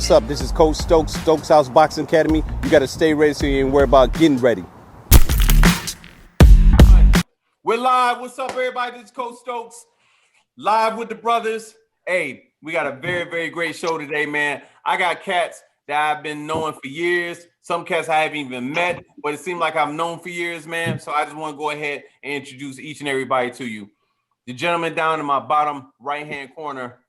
what's up? This is Coach Stokes, Stokes House Boxing Academy. You got to stay ready so you ain't worry about getting ready. We're live. What's up, everybody? This is Coach Stokes, live with the brothers. Hey, we got a very, very great show today, man. I got cats that I've been knowing for years. Some cats I haven't even met, but it seemed like I've known for years, man. So I just want to go ahead and introduce each and everybody to you. The gentleman down in my bottom right-hand corner,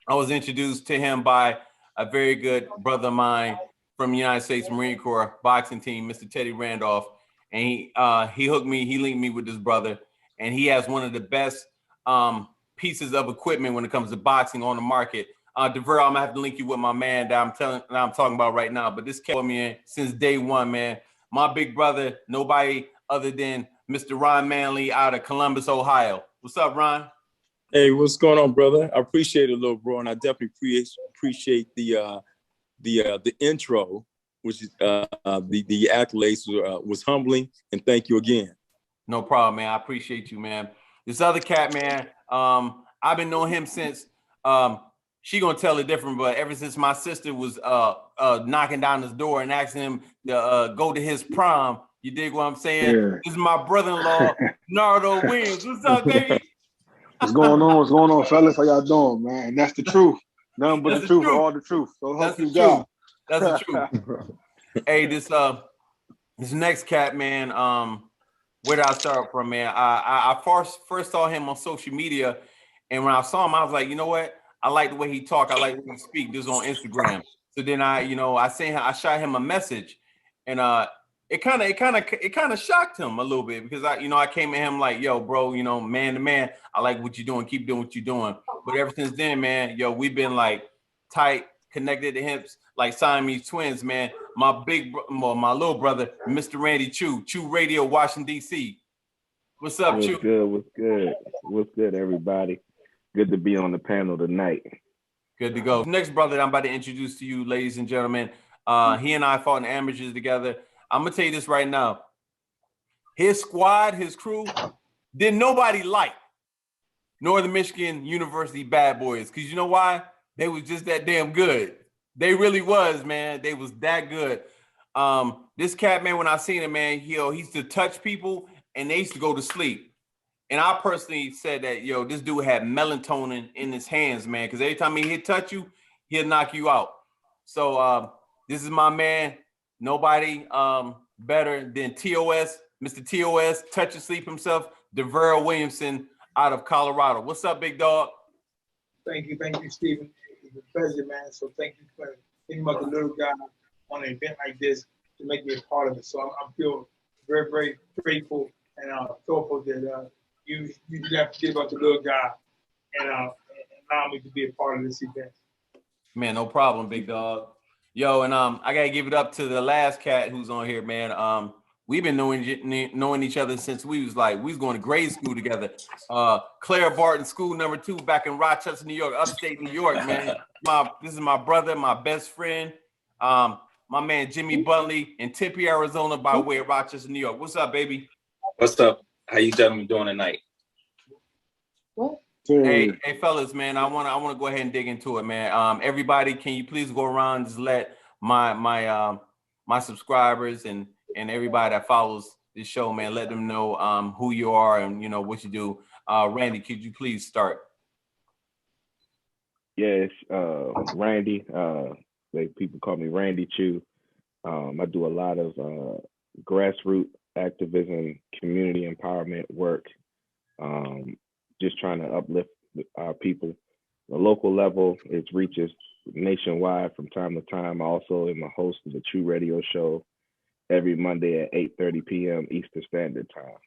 I was introduced to him by a very good brother of mine from the United States Marine Corps boxing team, Mr. Teddy Randolph. And he hooked me, he linked me with this brother. And he has one of the best pieces of equipment when it comes to boxing on the market. O.ver, I'm gonna have to link you with my man that I'm talking about right now. But this kept me in since day one, man. My big brother, nobody other than Mr. Ron Manley out of Columbus, Ohio. What's up, Ron? Hey, what's going on, brother? I appreciate it, little bro, and I definitely appreciate the intro, which is the accolades was humbling, and thank you again. No problem, man. I appreciate you, man. This other cat, man, I've been knowing him since she gonna tell it different, but ever since my sister was knocking down his door and asking him to go to his prom. You dig what I'm saying? Yeah. This is my brother-in-law, Nardo Williams. What's up, baby? What's going on? What's going on, fellas? How y'all doing, man? And that's the truth. Nothing but the truth, all the truth. So help you God. That's the truth. Hey, this next cat, man. Where did I start from, man? I first saw him on social media, and when I saw him, I was like, you know what? I like the way he talk. I like the way he speak. This on Instagram. So then I shot him a message, and it kind of shocked him a little bit because I came at him like, yo, bro, man to man, I like what you're doing. Keep doing what you're doing. But ever since then, man, yo, we've been like tight, connected to hips, like Siamese twins, man. My little brother, Mr. Randy Chew Radio, Washington, D.C. What's up, Chew? What's good, everybody? Good to be on the panel tonight. Good to go. Next brother that I'm about to introduce to you, ladies and gentlemen, he and I fought in amateurs together. I'm going to tell you this right now. His squad, his crew, didn't nobody like Northern Michigan University Bad Boys. Because you know why? They was just that damn good. They really was, man. They was that good. This cat, man, when I seen him, man, he used to touch people and they used to go to sleep. And I personally said that, this dude had melatonin in his hands, man, because every time he'd touch you, he'll knock you out. So this is my man. Nobody better than TOS, Mr. TOS, touch and sleep himself, DeVera Williamson out of Colorado. What's up, big dog? Thank you, Stephen. It's a pleasure, man. So thank you for thinking about the little guy on an event like this to make me a part of it. So I feel very, very grateful and thoughtful that you didn't have to think about the little guy and allow me to be a part of this event. Man, no problem, big dog. Yo, and I gotta give it up to the last cat who's on here, man. We've been knowing each other since we was going to grade school together. Claire Barton School #2 back in Rochester, New York, upstate New York, man. This is my brother, my best friend, my man Jimmy Buntley in Tempe, Arizona, by way of Rochester, New York. What's up, baby? What's up? How you gentlemen doing tonight? What? Hey, fellas, man. I want to go ahead and dig into it, man. Everybody, can you please go around and just let my subscribers and everybody that follows this show, man, let them know who you are and what you do. Randy, could you please start? Yes, Randy. People call me Randy Chew. I do a lot of grassroots activism, community empowerment work. Just trying to uplift our people. The local level, it reaches nationwide from time to time. I also am a host of the True Radio Show every Monday at 8:30 p.m. Eastern Standard Time.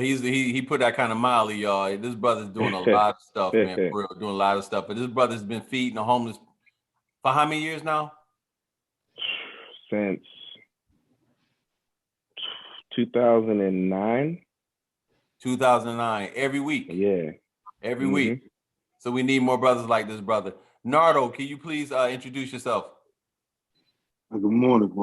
He put that kind of mildly, y'all. This brother's doing a lot of stuff, man. For real, doing a lot of stuff. But this brother's been feeding the homeless for how many years now? Since 2009. 2009. Every week. Yeah. Every week. So we need more brothers like this brother. Nardo, can you please introduce yourself? Good morning. Good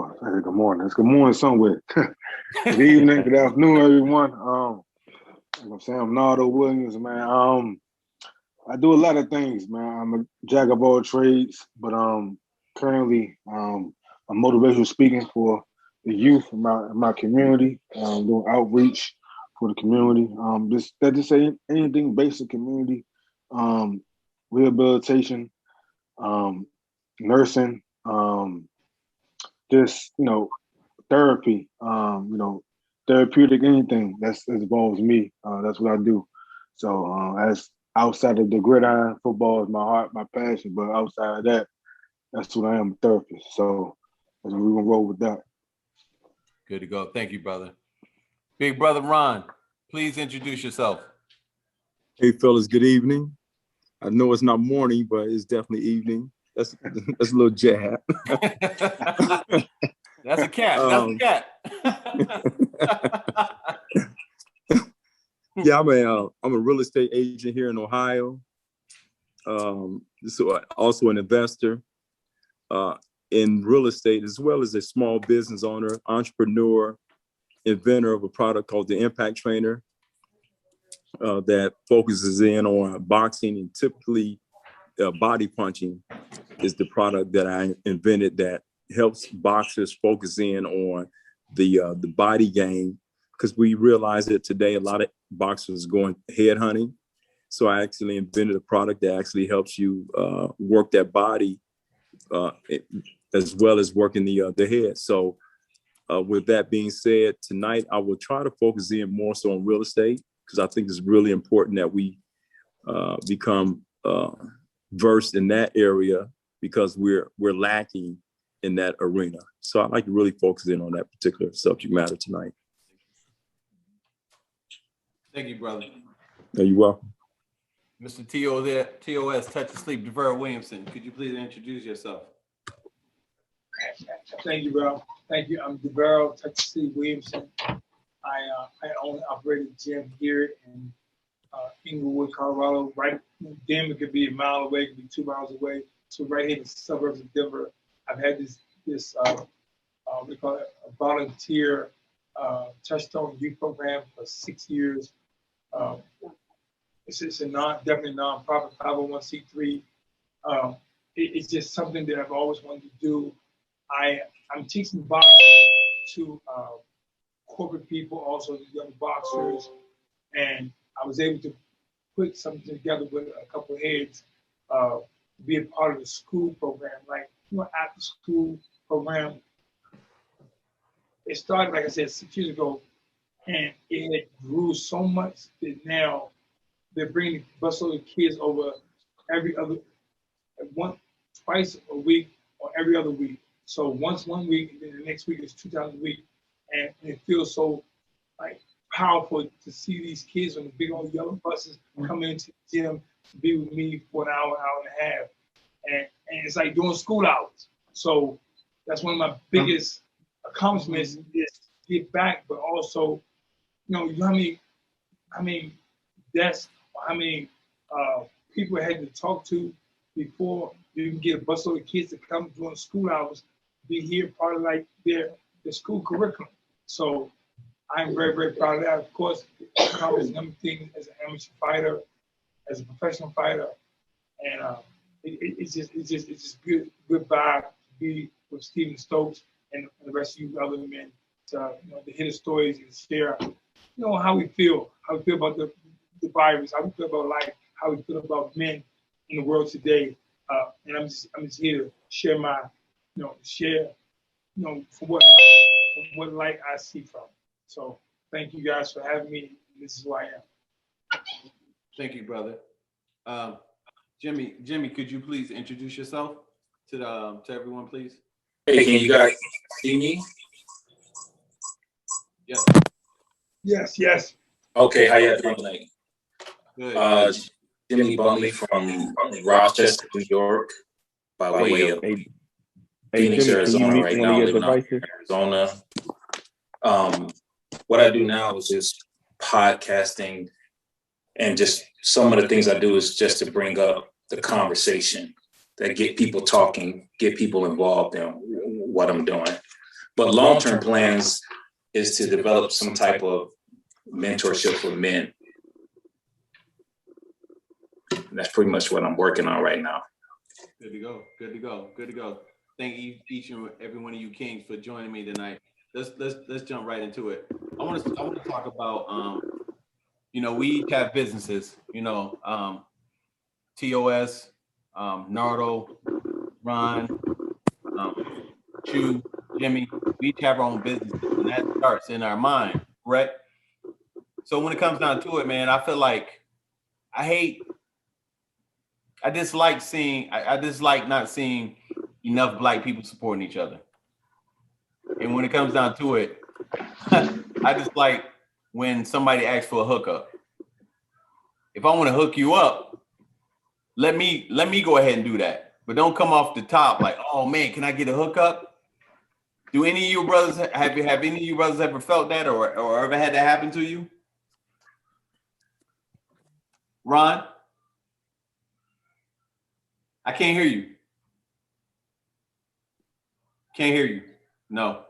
morning. It's good morning somewhere. Good evening, good afternoon, everyone. I'm Nardo Williams, man. I do a lot of things, man. I'm a jack of all trades, but currently I'm motivational speaking for the youth in my community. Doing outreach for the community. Just say anything basic community, rehabilitation, nursing, just therapy, therapeutic anything that involves me. That's what I do. So as outside of the gridiron, football is my heart, my passion. But outside of that, that's what I am, a therapist. So we're gonna roll with that. Good to go. Thank you, brother. Big brother Ron, please introduce yourself. Hey, fellas, good evening. I know it's not morning, but it's definitely evening. That's a little jab. That's a cat. That's a cat. Yeah, I'm a real estate agent here in Ohio. So also an investor in real estate, as well as a small business owner, entrepreneur, inventor of a product called the Impact Trainer that focuses in on boxing, and typically body punching is the product that I invented that helps boxers focus in on the body game, because we realize that today a lot of boxers are going head hunting. So I actually invented a product that actually helps you work that body as well as working the head. So with that being said, tonight I will try to focus in more so on real estate, because I think it's really important that we become versed in that area, because we're lacking in that arena. So I'd like to really focus in on that particular subject matter tonight. Thank you, brother. You're welcome. Mr. T.O.S. Touch of Sleep, DeVera Williamson, could you please introduce yourself? Thank you, bro. Thank you. I'm B.R.O.T.H.A.S. Touch of Sleep Williamson. I own and operate a gym here in Inglewood, Colorado. Right, Denver could be a mile away, could be 2 miles away. So right here in the suburbs of Denver, I've had this we call it a volunteer Touchstone youth program for 6 years. It's a definitely nonprofit 501c3. It's just something that I've always wanted to do. I'm teaching boxing to corporate people, also to young boxers, and I was able to put something together with a couple of heads to be a part of the school program, like after school program. It started, like I said, 6 years ago, and it grew so much that now they're bringing busload of kids over twice a week or every other week. So once 1 week, and then the next week is 2 times a week, and it feels so like powerful to see these kids on the big old yellow buses coming into the gym to be with me for an hour and a half, and it's like doing school hours. So that's one of my biggest accomplishments, is to get back, but also, how many deaths, how many people I had to talk to before you can get a busload of kids to come during school hours, be here, part of like their school curriculum. So I'm very, very proud of that. Of course, accomplishing everything as an amateur fighter, as a professional fighter, and it's just good vibe to be with Stephen Stokes and the rest of you other men to hear the stories and share how we feel about the virus, how we feel about life, how we feel about men in the world today. And I'm just here to share from what light I see from. So thank you guys for having me. This is who I am. Thank you, brother. Jimmy, could you please introduce yourself to everyone, please? Hey, can you guys see me? Yes. Yes. Okay, how you doing tonight? Good. Jimmy Bunley from Rochester, New York, by way of Phoenix, Jimmy, Arizona right now. I live in Arizona. What I do now is just podcasting, and just some of the things I do is just to bring up the conversation, that get people talking, get people involved in what I'm doing. But long-term plans is to develop some type of mentorship for men. And that's pretty much what I'm working on right now. Good to go. Good to go. Good to go. Thank you, each and every one of you kings, for joining me tonight. Let's jump right into it. I want to talk about you know, we each have businesses. You know, TOS, Nardo, Ron, Chew, Jimmy. We each have our own businesses, and that starts in our mind, correct? So when it comes down to it, man, I feel like I dislike not seeing enough Black people supporting each other. And when it comes down to it, I dislike when somebody asks for a hookup. If I want to hook you up, let me go ahead and do that. But don't come off the top like, oh man, can I get a hookup? Do any of you brothers have any of you brothers ever felt that or ever had that happen to you? Ron? I can't hear you. Can't hear you. No.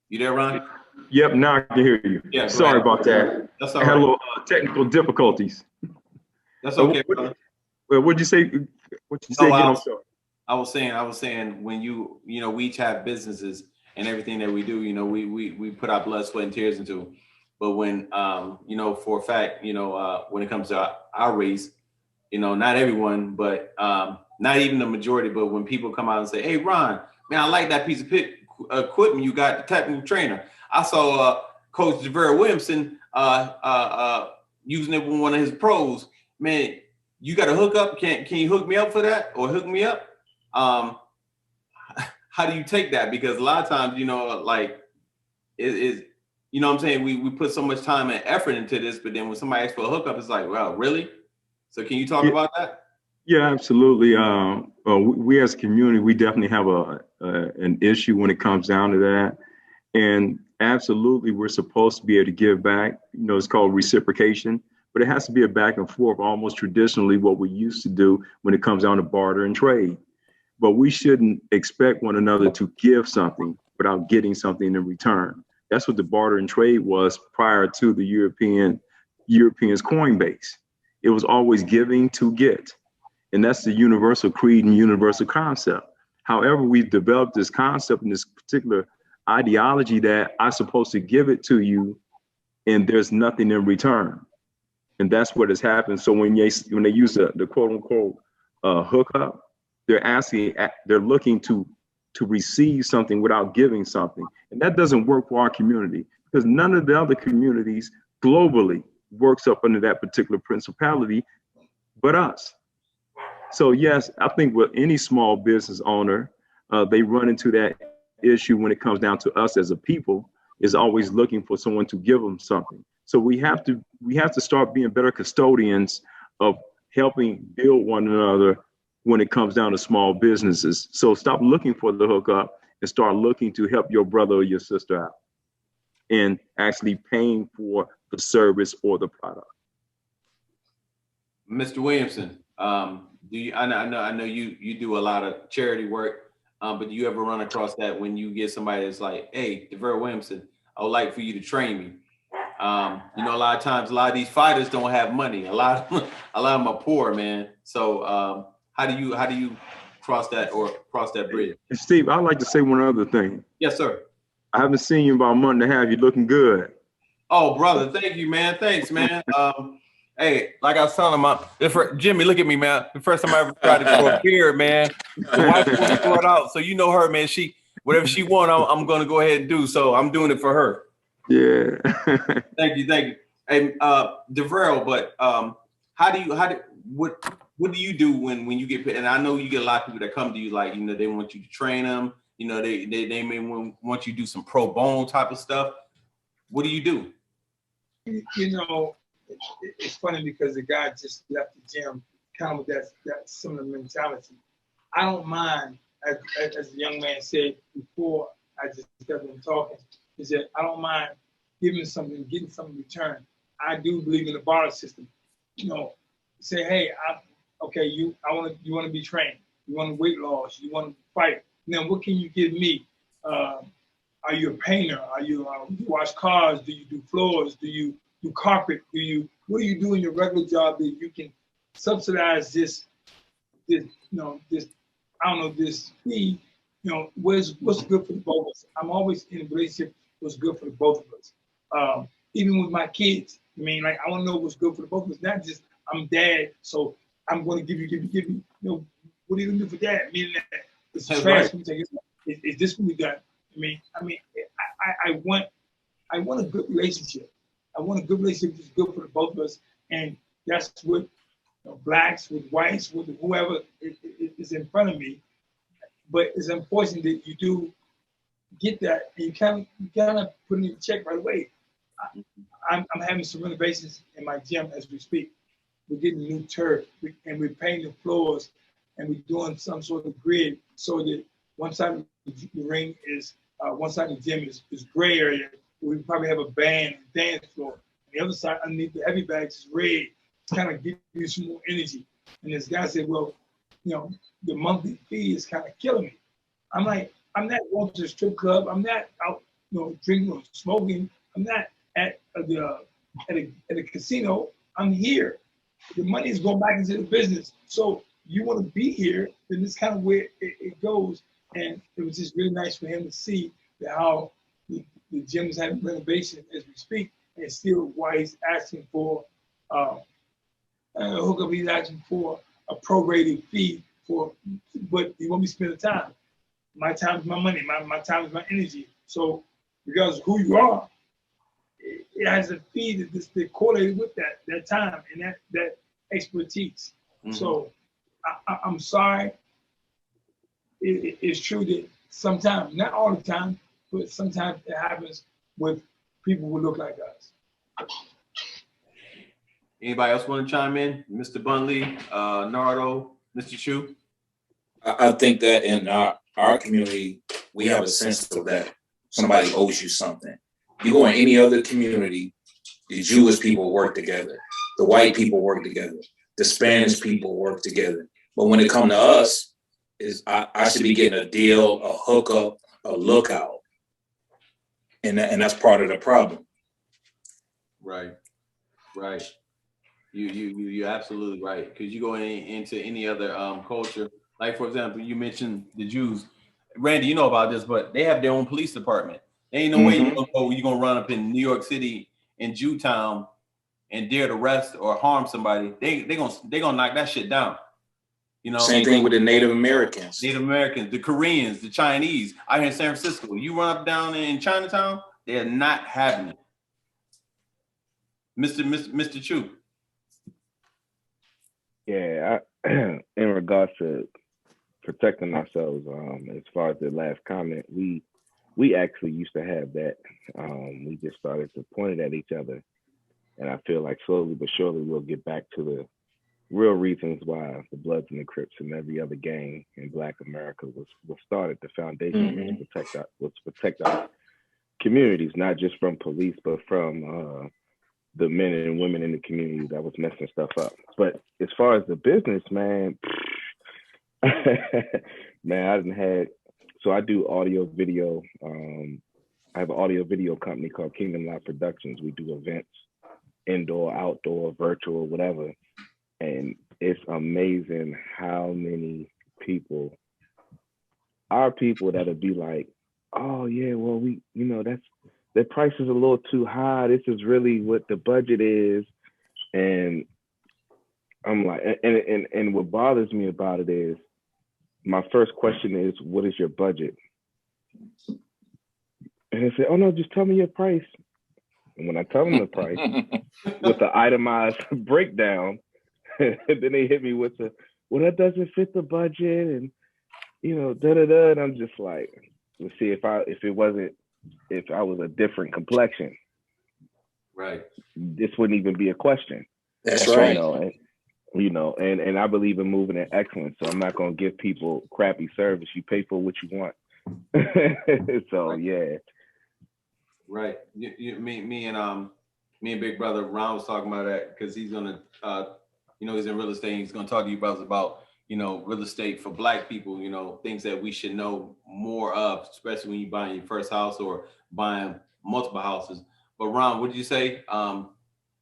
You there, Ron? Yep, now I can hear you. Yeah, sorry about that. That's all I had right. a little technical difficulties. That's okay, brother. What'd you say? What you say again? I'm sorry. I was saying when you know, we each have businesses and everything that we do, you know, we put our blood, sweat, and tears into. But when you know, for a fact, you know, when it comes to our race, you know, not everyone, but not even the majority, but when people come out and say, hey, Ron, man, I like that piece of equipment you got, the technical trainer. I saw Coach Javera Williamson using it with one of his pros. Man, you got a hookup? Can you hook me up for that or hook me up? How do you take that? Because a lot of times, you know, like you know what I'm saying? We put so much time and effort into this, but then when somebody asks for a hookup, it's like, wow, really? So can you talk about that? Yeah, absolutely. We as a community, we definitely have an issue when it comes down to that. And absolutely, we're supposed to be able to give back. You know, it's called reciprocation, but it has to be a back and forth, almost traditionally what we used to do when it comes down to barter and trade. But we shouldn't expect one another to give something without getting something in return. That's what the barter and trade was prior to the Europeans' coin base. It was always giving to get. And that's the universal creed and universal concept. However, we've developed this concept and this particular ideology that I'm supposed to give it to you and there's nothing in return. And that's what has happened. So when they use the quote unquote hookup, they're looking to receive something without giving something. And that doesn't work for our community because none of the other communities globally works up under that particular principality but us. So yes, I think with any small business owner, they run into that issue when it comes down to us as a people, is always looking for someone to give them something. So we have to start being better custodians of helping build one another when it comes down to small businesses. So stop looking for the hookup and start looking to help your brother or your sister out and actually paying for the service or the product. Mr. Williamson, I know you do a lot of charity work, but do you ever run across that when you get somebody that's like, hey, Javera Williamson, I would like for you to train me. You know, a lot of times, a lot of these fighters don't have money. A lot of them are poor, man. So how do you cross that bridge? Steve, I'd like to say one other thing. Yes, sir. I haven't seen you in about a month and a half. You're looking good. Oh, brother, thank you, man. Thanks, man. Hey, like I was telling him, Jimmy, look at me, man. The first time I ever tried to grow a beard, man, the wife wouldn't grow it out. So you know her, man. Whatever she wants, I'm going to go ahead and do. So I'm doing it for her. Yeah. Thank you. Hey, DeVrell, but what do you do when you get paid? And I know you get a lot of people that come to you like, you know, they want you to train them. You know, they may want you to do some pro bono type of stuff. What do you do? You know, it's funny because the guy just left the gym kind of with that similar mentality. I don't mind, as the young man said before, I just got them talking, is that I don't mind giving something, getting something in return. I do believe in the barter system. You know, say, hey, you want to be trained. You want weight loss. You want to fight. Now, what can you give me Are you a painter? Are you do you wash cars? Do you do floors? Do you do carpet? What do you do in your regular job that you can subsidize this this I don't know, this fee, what's good for the both of us. I'm always in a relationship what's good for the both of us. Even with my kids, I mean, like I want to know what's good for the both of us. Not just I'm dad, so I'm going to give you. What are you gonna do for dad? Meaning that it's trash. Right. Is this what we got? I want a good relationship. I want a good relationship that's good for the both of us, and that's what blacks, with whites, with whoever is in front of me. But it's important that you do get that, and you kind of put it in check right away. I'm having some renovations in my gym as we speak. We're getting new turf, and we're painting the floors, and we're doing some sort of grid so that one side of the ring is, one side of the gym is gray area. We probably have a band and dance floor. And the other side, underneath the heavy bags, is red. To kind of give you some more energy. And this guy said, well, the monthly fee is kind of killing me. I'm like, I'm not going to the strip club. I'm not out, drinking or smoking. I'm not at a casino. I'm here. The money is going back into the business. So you want to be here, then this kind of where it goes. And it was just really nice for him to see that how the gym is having renovation as we speak, and still why he's asking for hookup. He's asking for a prorated fee but he won't be spending time. My time is my money. My time is my energy. So regardless of who you are, it has a fee that correlated with that time and that expertise. Mm-hmm. So I'm sorry. It's true that sometimes, not all the time, but sometimes it happens with people who look like us. Anybody else want to chime in? Mr. Bunley, Nardo, Mr. Chu? I think that in our community, we have a sense of that somebody owes you something. You go in any other community, the Jewish people work together, the white people work together, the Spanish people work together. But when it comes to us, I should be getting a deal, a hookup, a lookout. And that's part of the problem. Right. You're absolutely right. Because you go into any other culture, like for example, you mentioned the Jews. Randy, you know about this, but they have their own police department. There ain't no way you're gonna run up in New York City in Jewtown and dare to arrest or harm somebody. They gonna knock that shit down. Same thing with the Native Americans. The Koreans, the Chinese. Out here in San Francisco, you run up down in Chinatown, they're not having it. Mr. Chu. Yeah, in regards to protecting ourselves, as far as the last comment, we actually used to have that. We just started to point it at each other, and I feel like slowly but surely we'll get back to the real reasons why the Bloods and the Crips and every other gang in Black America was started. The foundation was to protect our communities, not just from police, but from the men and women in the community that was messing stuff up. But as far as the business, man, so I do audio video. I have an audio video company called Kingdom Live Productions. We do events, indoor, outdoor, virtual, whatever. And it's amazing how many people that'll be like, oh yeah, well, the price is a little too high. This is really what the budget is. And I'm like, and what bothers me about it is, my first question is, what is your budget? And they say, oh no, just tell me your price. And when I tell them the price with the itemized breakdown, then they hit me with well, that doesn't fit the budget, and and I'm just like, let's see, if I was a different complexion, right, this wouldn't even be a question. That's right. And I believe in moving in excellence, so I'm not gonna give people crappy service. You pay for what you want. So right. Yeah. Right. Me and Big Brother Ron was talking about that, because he's gonna he's in real estate. He's gonna talk to you about you know, real estate for Black people, you know, things that we should know more of, especially when you're buying your first house or buying multiple houses. But Ron, what did you say?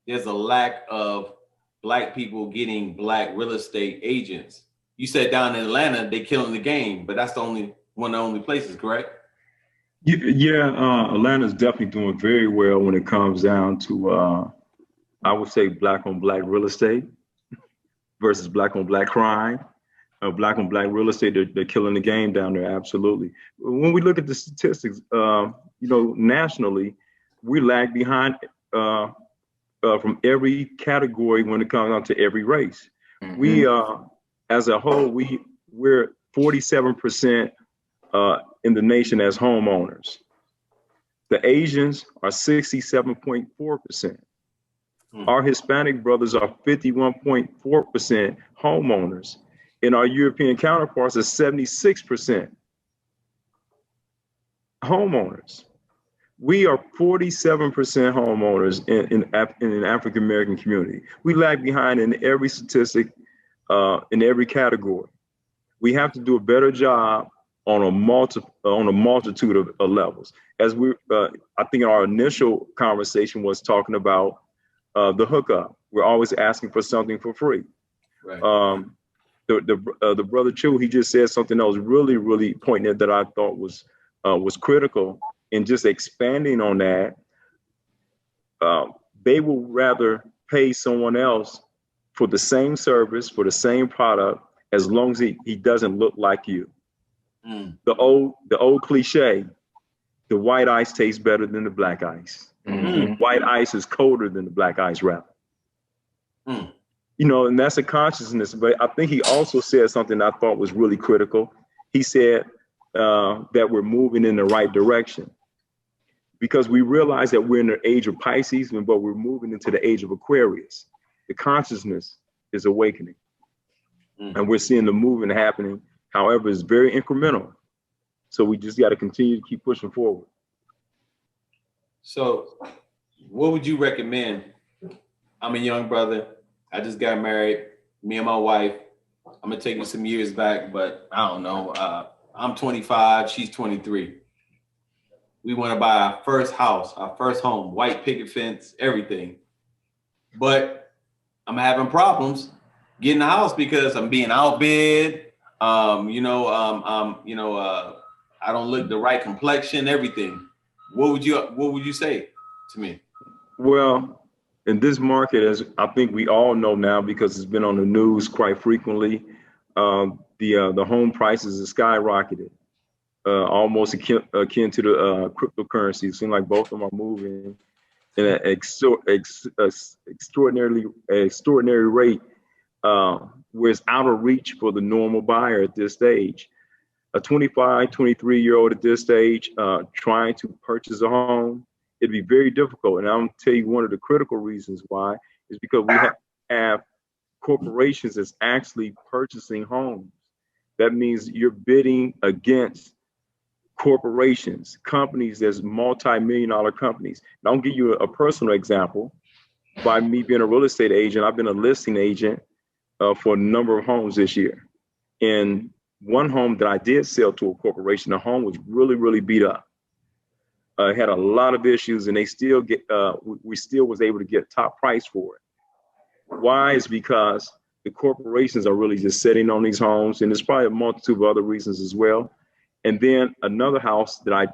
There's a lack of Black people getting Black real estate agents. You said down in Atlanta, they killing the game, but that's the only one of the only places, correct? Yeah, Atlanta's definitely doing very well when it comes down to, I would say, Black on Black real estate versus Black on Black crime. Black on Black real estate, they're killing the game down there, absolutely. When we look at the statistics, you know, nationally, we lag behind from every category when it comes down to every race. Mm-hmm. We, as a whole, we're 47% in the nation as homeowners. The Asians are 67.4%. Our Hispanic brothers are 51.4% homeowners, and our European counterparts are 76% homeowners. We are 47% homeowners in an African American community. We lag behind in every statistic, in every category. We have to do a better job on a multitude of levels. As I think our initial conversation was talking about the hookup. We're always asking for something for free. Right. The brother Chu, he just said something that was really, really poignant that I thought was critical. And just expanding on that, they will rather pay someone else for the same service, for the same product, as long as he doesn't look like you. Mm. The old cliche, the white ice tastes better than the black ice. Mm-hmm. White ice is colder than the black ice rather. Mm. You know, and that's a consciousness. But I think he also said something I thought was really critical. He said that we're moving in the right direction because we realize that we're in the age of Pisces, but we're moving into the age of Aquarius. The consciousness is awakening. Mm. And we're seeing the movement happening. However, it's very incremental. So we just got to continue to keep pushing forward. So what would you recommend? I'm a young brother. I just got married, me and my wife. I'm going to take you some years back, but I don't know. I'm 25, she's 23. We want to buy our first house, our first home, white picket fence, everything. But I'm having problems getting a house because I'm being outbid. I don't look the right complexion, everything. What would you say to me? Well, in this market, as I think we all know now, because it's been on the news quite frequently, the home prices have skyrocketed, almost akin to the cryptocurrency. It seems like both of them are moving in an extraordinary rate, where it's out of reach for the normal buyer at this stage. A 25, 23-year-old at this stage trying to purchase a home, it'd be very difficult. And I'm going to tell you one of the critical reasons why is because we have corporations that's actually purchasing homes. That means you're bidding against corporations, companies that's multi-million-dollar companies. And I'll give you a personal example. By me being a real estate agent, I've been a listing agent for a number of homes this year. And one home that I did sell to a corporation, the home was really, really beat up. It had a lot of issues, and we still was able to get top price for it. Why? Is because the corporations are really just sitting on these homes, and there's probably a multitude of other reasons as well. And then another house that I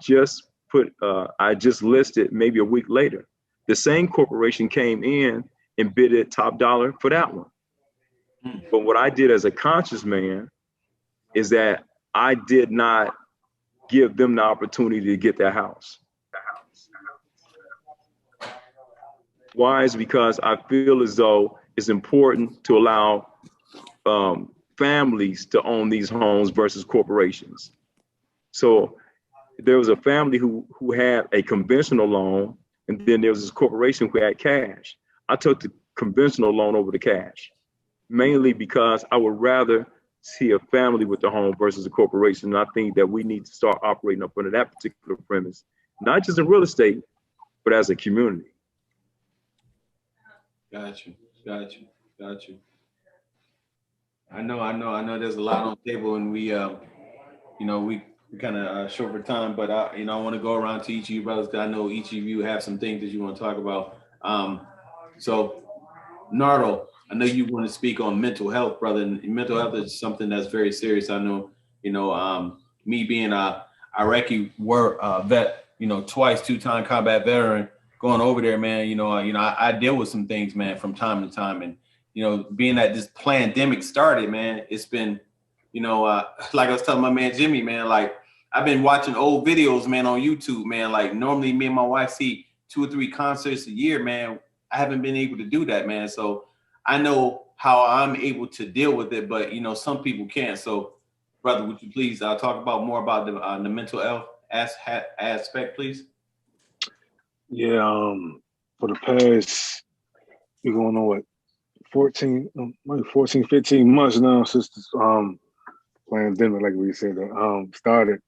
just listed maybe a week later, the same corporation came in and bid it top dollar for that one. But what I did as a conscious man is that I did not give them the opportunity to get their house. Why? Is because I feel as though it's important to allow families to own these homes versus corporations. So there was a family who had a conventional loan, and then there was this corporation who had cash. I took the conventional loan over the cash, mainly because I would rather see a family with the home versus a corporation. And I think that we need to start operating up under that particular premise, not just in real estate, but as a community. Got you. I know. There's a lot on the table, and we kind of short for time, but I want to go around to each of you brothers because I know each of you have some things that you want to talk about. So Nardo, I know you want to speak on mental health, brother. And mental health is something that's very serious. I know, me being a Iraqi war vet, twice, two-time combat veteran, going over there, man. I deal with some things, man, from time to time, and being that this pandemic started, man, it's been, like I was telling my man Jimmy, man, like I've been watching old videos, man, on YouTube, man. Like normally, me and my wife see 2 or 3 concerts a year, man. I haven't been able to do that, man. So I know how I'm able to deal with it, but some people can't. So, brother, would you please talk about more about the mental health aspect, please? Yeah, for the past, we're going on what, 15 months now since this pandemic, like we said, started.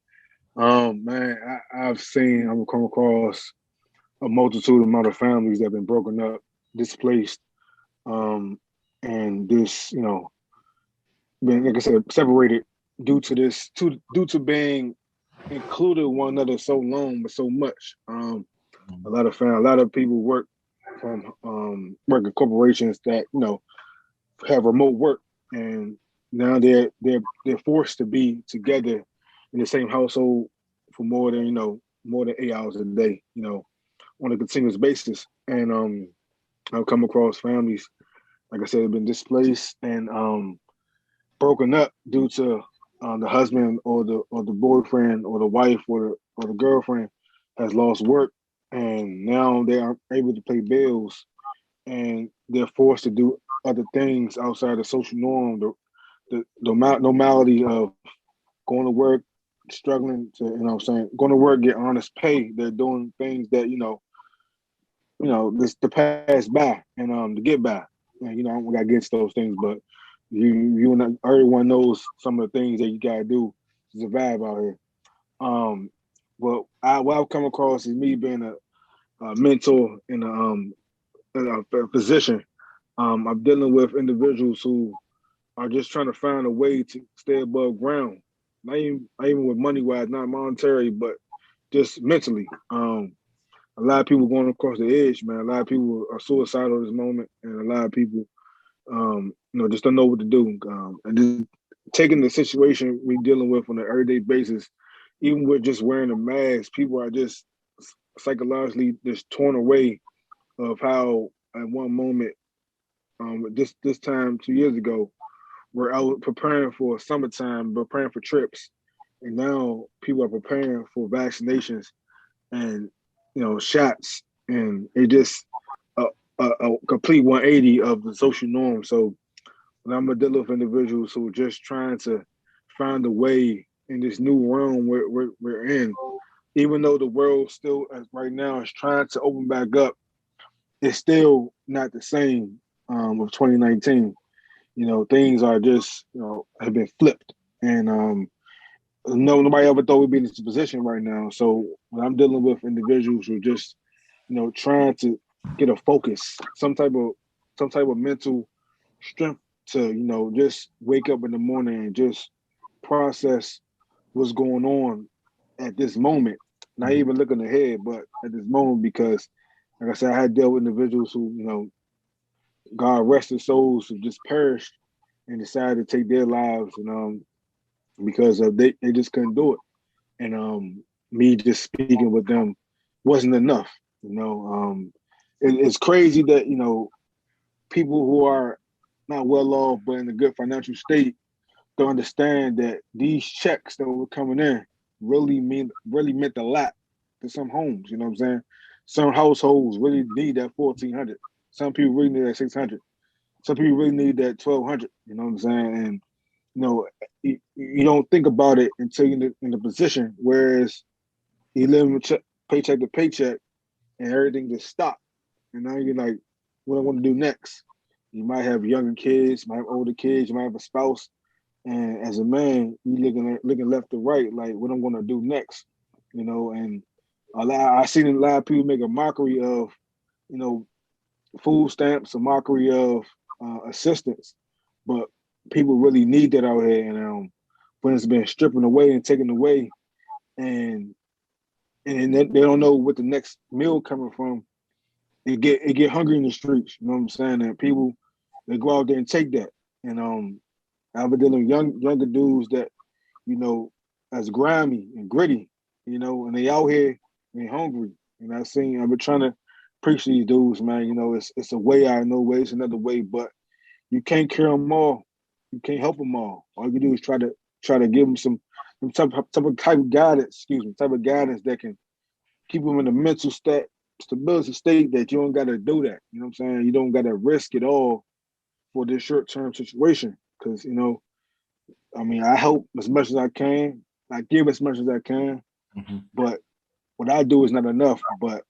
Man, I've come across a multitude amount of families that have been broken up, displaced, and this, been, like I said, separated due to being included one another so long, but so much. A lot of people work from working corporations that have remote work, and now they're forced to be together in the same household for more than 8 hours a day, on a continuous basis. And I've come across families, like I said, have been displaced and broken up due to the husband or the boyfriend or the wife or the girlfriend has lost work, and now they aren't able to pay bills, and they're forced to do other things outside the social norm, the normality of going to work, struggling to, going to work, get honest pay. They're doing things that, this to pass by and to get by. And, I don't got against those things, but you and everyone knows some of the things that you gotta do to survive out here. But what I've come across is me being a mentor in a physician. I'm dealing with individuals who are just trying to find a way to stay above ground. Not even with money wise, not monetary, but just mentally. A lot of people going across the edge, man. A lot of people are suicidal at this moment, and a lot of people, just don't know what to do. And just taking the situation we're dealing with on an everyday basis, even with just wearing a mask, people are just psychologically just torn away of how at one moment, this time 2 years ago, we're out preparing for summertime, preparing for trips, and now people are preparing for vaccinations and shots, and it just a complete 180 of the social norm. So when I'm dealing with individuals who are just trying to find a way in this new realm we're in, even though the world still right now is trying to open back up, it's still not the same of 2019. Things are just have been flipped, and nobody ever thought we'd be in this position right now. So when I'm dealing with individuals who are just trying to get a focus, some type of mental strength to just wake up in the morning and just process what's going on at this moment, not even looking ahead, but at this moment, because like I said, I had dealt with individuals who God rest their souls, who just perished and decided to take their lives, and because they just couldn't do it, and me just speaking with them wasn't enough. It's crazy that people who are not well off but in a good financial state don't understand that these checks that were coming in really meant a lot to some homes. You know what I'm saying? Some households really need that 1,400. Some people really need that 600. Some people really need that 1,200. You know what I'm saying? And you don't think about it until you're in the position. Whereas you live paycheck to paycheck, and everything just stopped. And now you're like, what I want to do next? You might have younger kids, might have older kids, you might have a spouse, and as a man, you looking left to right, like what I'm going to do next, And I seen a lot of people make a mockery of, food stamps, a mockery of assistance, but people really need that out here, and when it's been stripping away and taken away, and they don't know what the next meal coming from. It get hungry in the streets. You know what I'm saying? And people, they go out there and take that. And I've been dealing with younger dudes that, you know, as grimy and gritty, you know, and they out here and hungry. And I've been trying to preach to these dudes, man. You know, it's a way out of no way. It's another way, but you can't cure them all. You can't help them all. All you do is try to give them some type of guidance. Type of guidance that can keep them in a mental stability state that you don't got to do that. You know what I'm saying? You don't got to risk it all for this short-term situation. Because, you know, I mean, I help as much as I can. I give as much as I can. Mm-hmm. But what I do is not enough. But,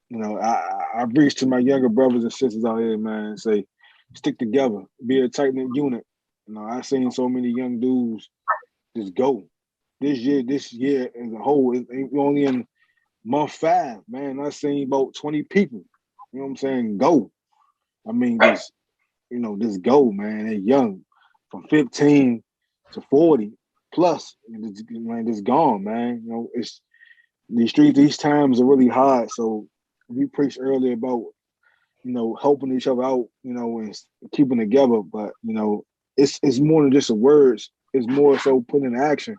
you know, I reach to my younger brothers and sisters out here, man, and say, stick together. Be a tight-knit unit. You know, I've seen so many young dudes just go. This year as a whole, we're only in month 5, man. I've seen about 20 people, you know what I'm saying, go. I mean, just go, man. They're young, from 15 to 40 plus, man, just gone, man. You know, it's these streets, these times are really hard. So we preached earlier about, you know, helping each other out, you know, and keeping together. But, you know, it's more than just the words. It's more so putting in action.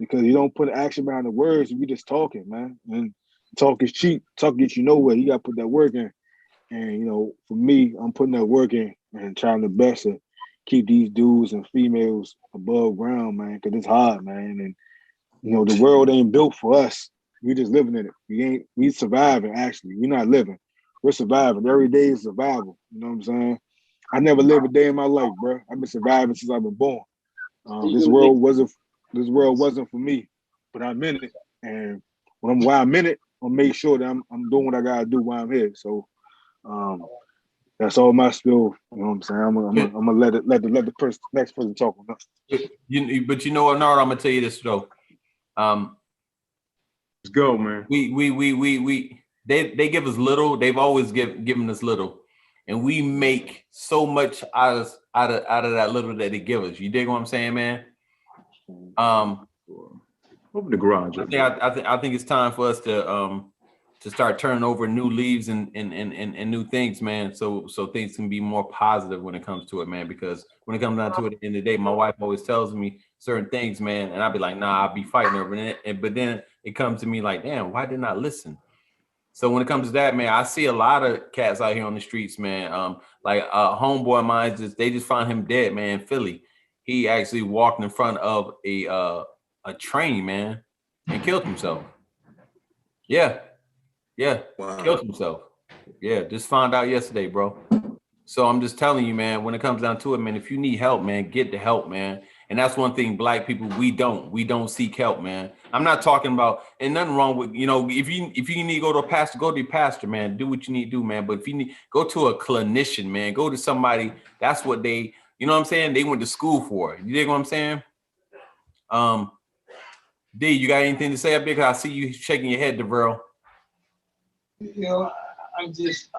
Because you don't put action behind the words, you just talking, man. And talk is cheap. Talk gets you nowhere. You got to put that work in. And, you know, for me, I'm putting that work in and trying the best to keep these dudes and females above ground, man, because it's hard, man. And, you know, the world ain't built for us. We just living in it. We surviving, actually. We're not living. We're surviving. Every day is survival. You know what I'm saying? I never lived a day in my life, bro. I've been surviving since I've been born. This world wasn't for me, but I'm in it. And while I'm in it, I'll make sure that I'm doing what I gotta do while I'm here. So that's all my spill. You know what I'm saying? I'm gonna let the next person talk. But you know what, Nard, I'm gonna tell you this though. Let's go, man. They give us little. They've always given us little, and we make so much out of that little that they give us. You dig what I'm saying, man? Open the garage. I think it's time for us to start turning over new leaves and new things, man. So things can be more positive when it comes to it, man. Because when it comes down to it, at the end of the day, my wife always tells me certain things, man, and I'll be like, nah, I'll be fighting over it. But then it comes to me like, damn, why didn't I listen? So when it comes to that, man, I see a lot of cats out here on the streets, man. Like a homeboy of mine, they just found him dead, man, in Philly. He actually walked in front of a train, man, and killed himself. Yeah. Wow. Killed himself. Yeah, just found out yesterday, bro. So I'm just telling you, man, when it comes down to it, man, if you need help, man, get the help, man. And that's one thing Black people, we don't seek help, man. I'm not talking about, and nothing wrong with, you know, if you need to go to a pastor, go to your pastor, man. Do what you need to do, man. But if you need, go to a clinician, man. Go to somebody, that's what they, you know what I'm saying? They went to school for. You dig what I'm saying? D, you got anything to say up there? Because I see you shaking your head, DeVerl. You know, I'm just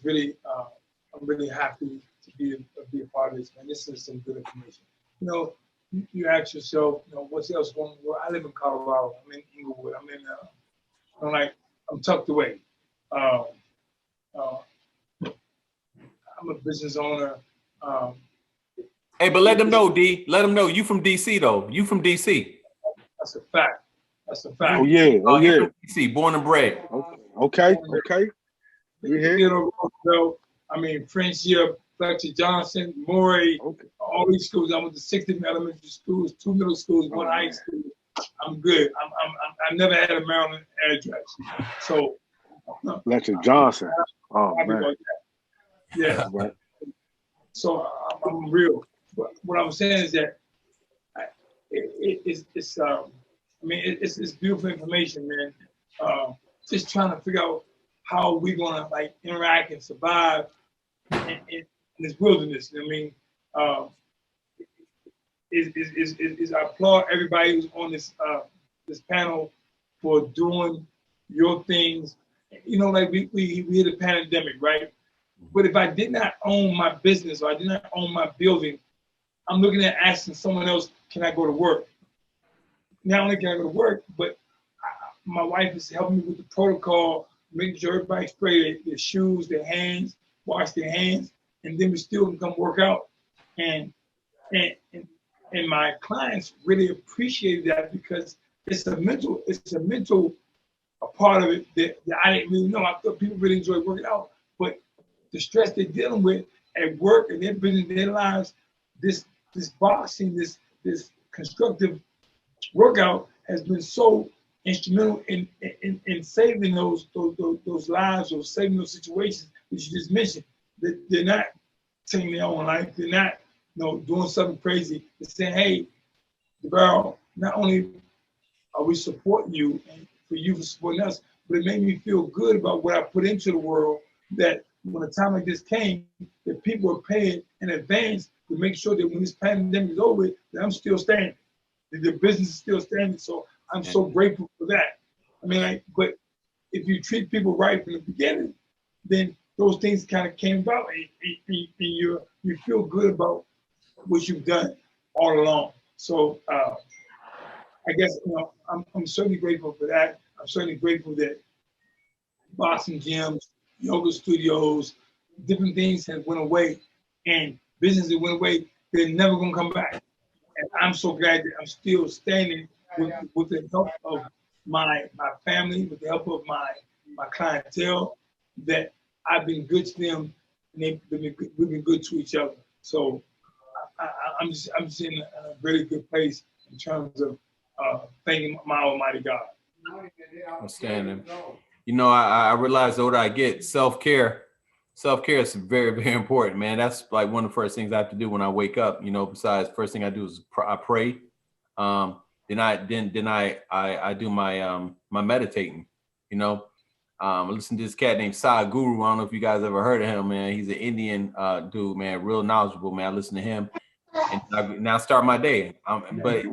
really, I'm really happy to be a part of this, man. This is some good information. You know, you ask yourself, you know, what's else going on? Well, I live in Colorado. I'm in Inglewood. I'm tucked away. I'm a business owner. Hey, but let them know, D. Let them know you from DC though. You from DC. That's a fact. Oh yeah. From DC, born and bred. Okay. You know, I mean, Friendship, Fletcher Johnson, Morey, all these schools. I went to 60 elementary schools, 2 middle schools, 1 high school. I'm good. I never had a Maryland address. So Fletcher Johnson. Oh man. Yeah. Right. So I'm real. But what I'm saying is that it's beautiful information, man. Just trying to figure out how we're gonna like interact and survive in this wilderness. You know what I mean? I applaud everybody who's on this panel for doing your things. You know, like we hit a pandemic, right? But if I did not own my business or I did not own my building, I'm looking at asking someone else, can I go to work? Not only can I go to work, but my wife is helping me with the protocol, making sure everybody spray their shoes, their hands, wash their hands, and then we still can come work out. And my clients really appreciated that because it's a mental a part of it that I didn't really know. I thought people really enjoy working out, but the stress they're dealing with at work and their business, their lives, this boxing, this constructive workout has been so instrumental in saving those lives or saving those situations that you just mentioned. That they're not taking their own life. They're not, doing something crazy. They're saying, hey, B.R.O., not only are we supporting you and for you for supporting us, but it made me feel good about what I put into the world, that when a time like this came, that people are paying in advance to make sure that when this pandemic is over, that I'm still standing, that the business is still standing. So I'm so grateful for that. I mean, but if you treat people right from the beginning, then those things kind of came about, and you feel good about what you've done all along. So I guess I'm certainly grateful for that. I'm certainly grateful that boxing gyms, yoga studios, different things have went away, and businesses that went away, they're never gonna come back. And I'm so glad that I'm still standing with the help of my family, with the help of my clientele, that I've been good to them, and we've been good to each other. So I'm just in a really good place in terms of thanking my Almighty God. Outstanding. I realize the older I get, self-care is very, very important, man. That's like one of the first things I have to do when I wake up. Besides, first thing I do is I pray. Then I do my my meditating. I listen to this cat named Guru. I don't know if you guys ever heard of him, man. He's an Indian dude, man, real knowledgeable, man. I listen to him, and now start my day. But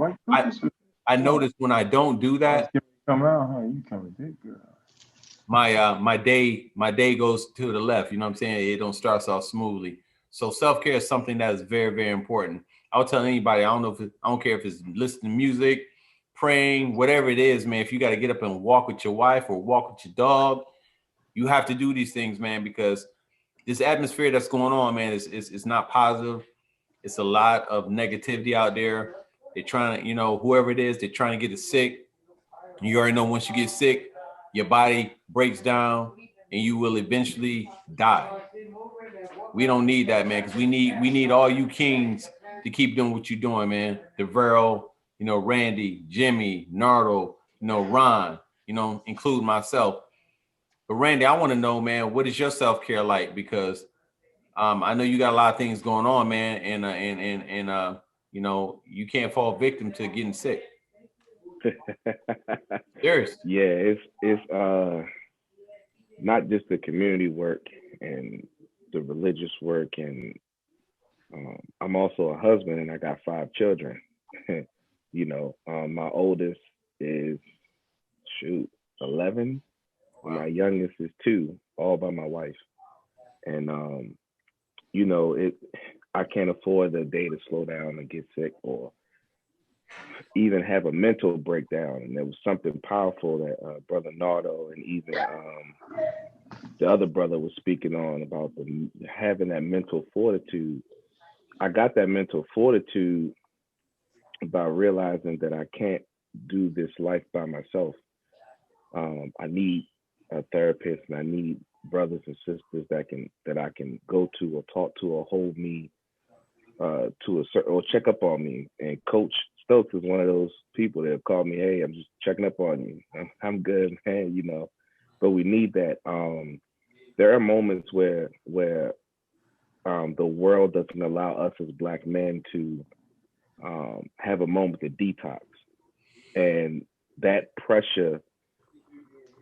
I notice when I don't do that, my day goes to the left. You know what I'm saying? It don't start off smoothly. So self-care is something that is very, very important. I would tell anybody, I don't care if it's listening to music, praying, whatever it is, man. If you got to get up and walk with your wife or walk with your dog, you have to do these things, man, because this atmosphere that's going on, man, is not positive. It's a lot of negativity out there. They're trying to, whoever it is, they're trying to get us sick. You already know once you get sick, your body breaks down and you will eventually die. We don't need that, man, because we need all you kings to keep doing what you're doing, man. DeVero, Randy, Jimmy, Nardo, Ron, include myself. But Randy, I want to know, man, what is your self-care like? Because I know you got a lot of things going on, man, and you can't fall victim to getting sick. Serious. Yeah, it's not just the community work and the religious work, and I'm also a husband and I got 5 children. My oldest is 11. Wow. My youngest is 2, all by my wife. And I can't afford a day to slow down and get sick or even have a mental breakdown. And there was something powerful that Brother Nardo and even the other brother was speaking on about having that mental fortitude. I got that mental fortitude by realizing that I can't do this life by myself. I need a therapist, and I need brothers and sisters that I can go to or talk to or hold me to a certain, or check up on me. And Coach Stokes is one of those people that call me, hey, I'm just checking up on you. I'm good, man, but we need that. There are moments where the world doesn't allow us as Black men to have a moment of detox. And that pressure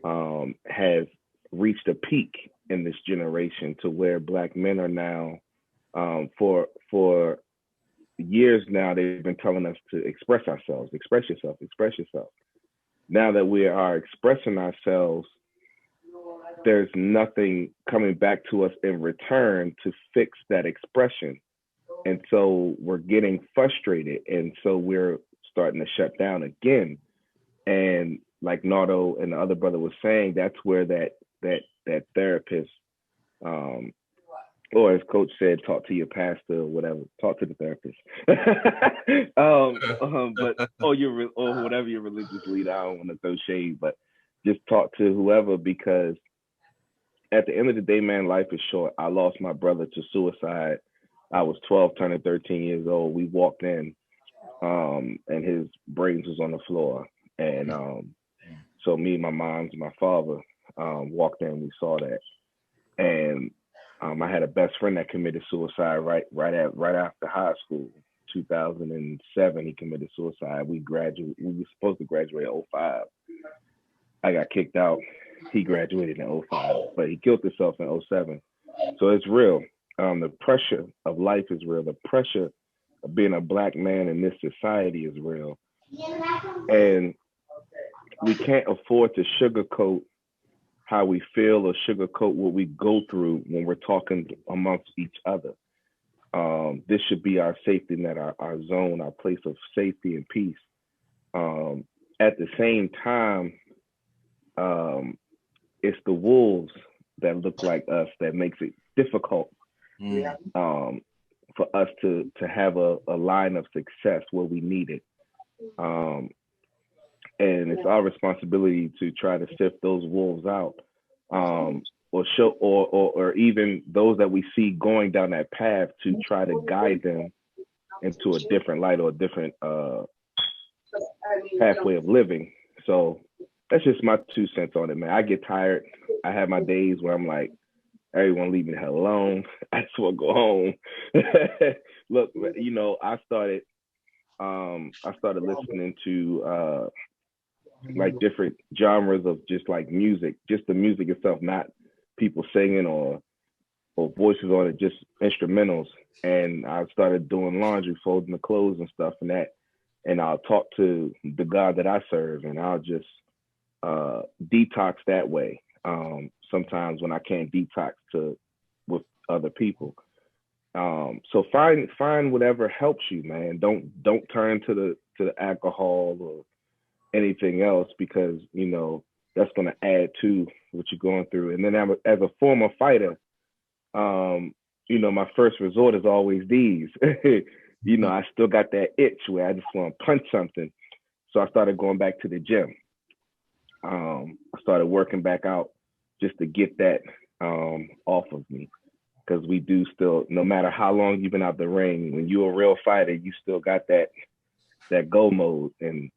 has reached a peak in this generation to where Black men are now, for years now, they've been telling us to express ourselves, express yourself, express yourself. Now that we are expressing ourselves, there's nothing coming back to us in return to fix that expression. And so we're getting frustrated. And so we're starting to shut down again. And like Nardo and the other brother was saying, that's where that therapist, or as Coach said, talk to your pastor or whatever, talk to the therapist. But or whatever your religious leader. I don't want to throw shade, but just talk to whoever, because at the end of the day, man, life is short. I lost my brother to suicide. I was 12, turning 13 years old. We walked in, and his brains was on the floor. And so me, my mom, and my father walked in. We saw that, and I had a best friend that committed suicide right after high school. 2007, he committed suicide. We were supposed to graduate in 05. I got kicked out. He graduated in 05, but he killed himself in 07. So it's real. The pressure of life is real. The pressure of being a Black man in this society is real. And we can't afford to sugarcoat how we feel or sugarcoat what we go through when we're talking amongst each other. This should be our safety net, our zone, our place of safety and peace. At the same time, it's the wolves that look like us that makes it difficult for us to have a line of success where we need it. And it's our responsibility to try to sift those wolves out, or even those that we see going down that path, to try to guide them into a different light or a different pathway of living. So that's just my 2 cents on it, man. I get tired. I have my days where I'm like, everyone leave me the hell alone. I just want to go home. Look, you know, I started listening to like different genres of just like music, just the music itself, not people singing or voices on it, just instrumentals. And I started doing laundry, folding the clothes and stuff and that. And I'll talk to the God that I serve, and I'll just detox that way. Sometimes when I can't detox with other people. So find whatever helps you, man. Don't turn to the alcohol or anything else, because you know that's going to add to what you're going through. And then as a former fighter, you know, my first resort is always these. You know, I still got that itch where I just want to punch something. So I started going back to the gym. I started working back out just to get that off of me, because we do still, no matter how long you've been out the ring, when you're a real fighter, you still got that go mode, and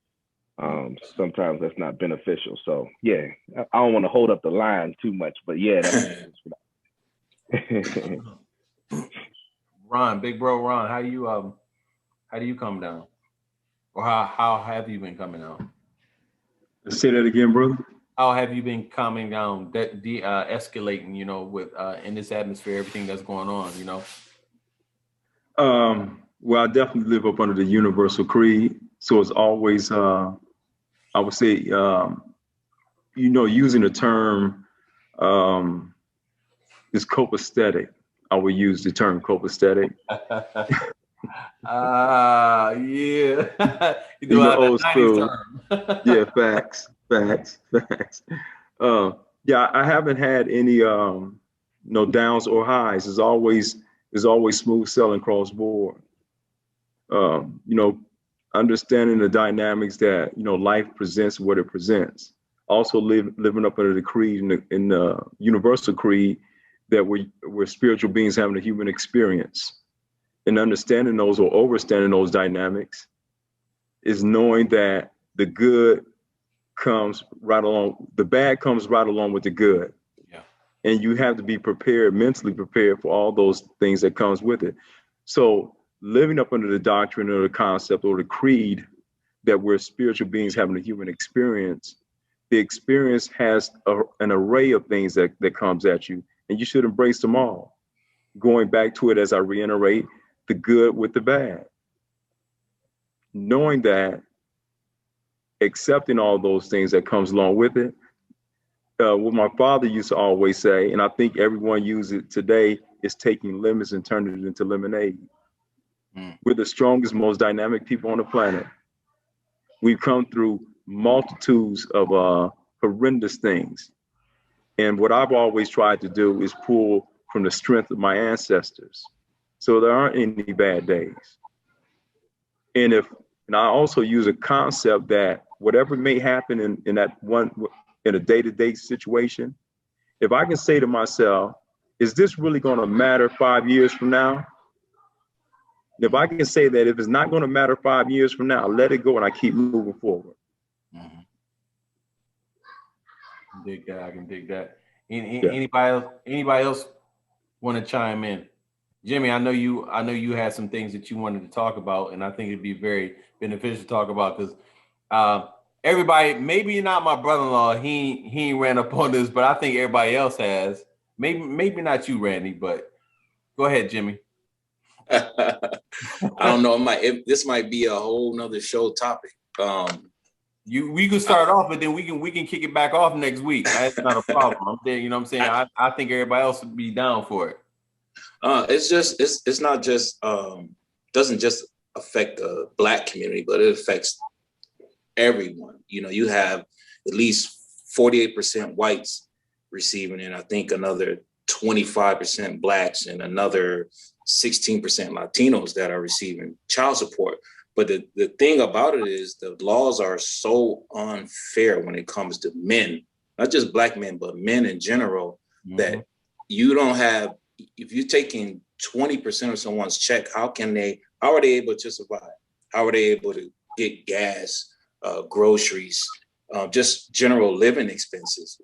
sometimes that's not beneficial. So yeah, I don't want to hold up the line too much, but yeah, that's Ron, big bro Ron, how do you come down, or how have you been coming down? Say that again, brother. How have you been coming down, escalating, you know, with in this atmosphere, everything that's going on, you know? Well, I definitely live up under the universal creed. So it's always, I would say, you know, using the term is copacetic. I would use the term copacetic. Yeah. You know, have old that 90s school. term. Yeah, facts. Yeah, I haven't had any no downs or highs. It's always smooth sailing cross board. You know, understanding the dynamics that, you know, life presents what it presents. Also living up under the creed in the universal creed that we're spiritual beings having a human experience. And understanding those, or overstanding those dynamics, is knowing that the good comes right along, the bad comes right along with the good. Yeah. And you have to be prepared, mentally prepared for all those things that comes with it. So living up under the doctrine or the concept or the creed that we're spiritual beings having a human experience, the experience has an array of things that comes at you, and you should embrace them all. Going back to it, as I reiterate, the good with the bad. Knowing that, accepting all those things that comes along with it. What my father used to always say, and I think everyone uses it today, is taking lemons and turning it into lemonade. We're the strongest, most dynamic people on the planet. We've come through multitudes of horrendous things. And what I've always tried to do is pull from the strength of my ancestors. So there aren't any bad days. And I also use a concept that whatever may happen in a day-to-day situation, if I can say to myself, is this really going to matter 5 years from now? If I can say that if it's not going to matter 5 years from now, let it go and I keep moving forward. Mm-hmm. Dig that. I can dig that. Yeah. Anybody else want to chime in? Jimmy, I know you had some things that you wanted to talk about, and I think it'd be very beneficial to talk about because everybody, maybe not my brother-in-law, he ran up on this, but I think everybody else has. Maybe not you, Randy, but go ahead, Jimmy. I don't know. This might be a whole nother show topic. We could start off, but then we can kick it back off next week. That's not a problem. I'm saying, you know what I'm saying? I think everybody else would be down for it. It's not just doesn't just affect the Black community, but it affects everyone. You know, you have at least 48% whites receiving it. I think another 25% Blacks and another 16% Latinos that are receiving child support. But the thing about it is the laws are so unfair when it comes to men, not just Black men, but men in general, that you don't have, if you're taking 20% of someone's check, how are they able to survive? How are they able to get gas, groceries, just general living expenses?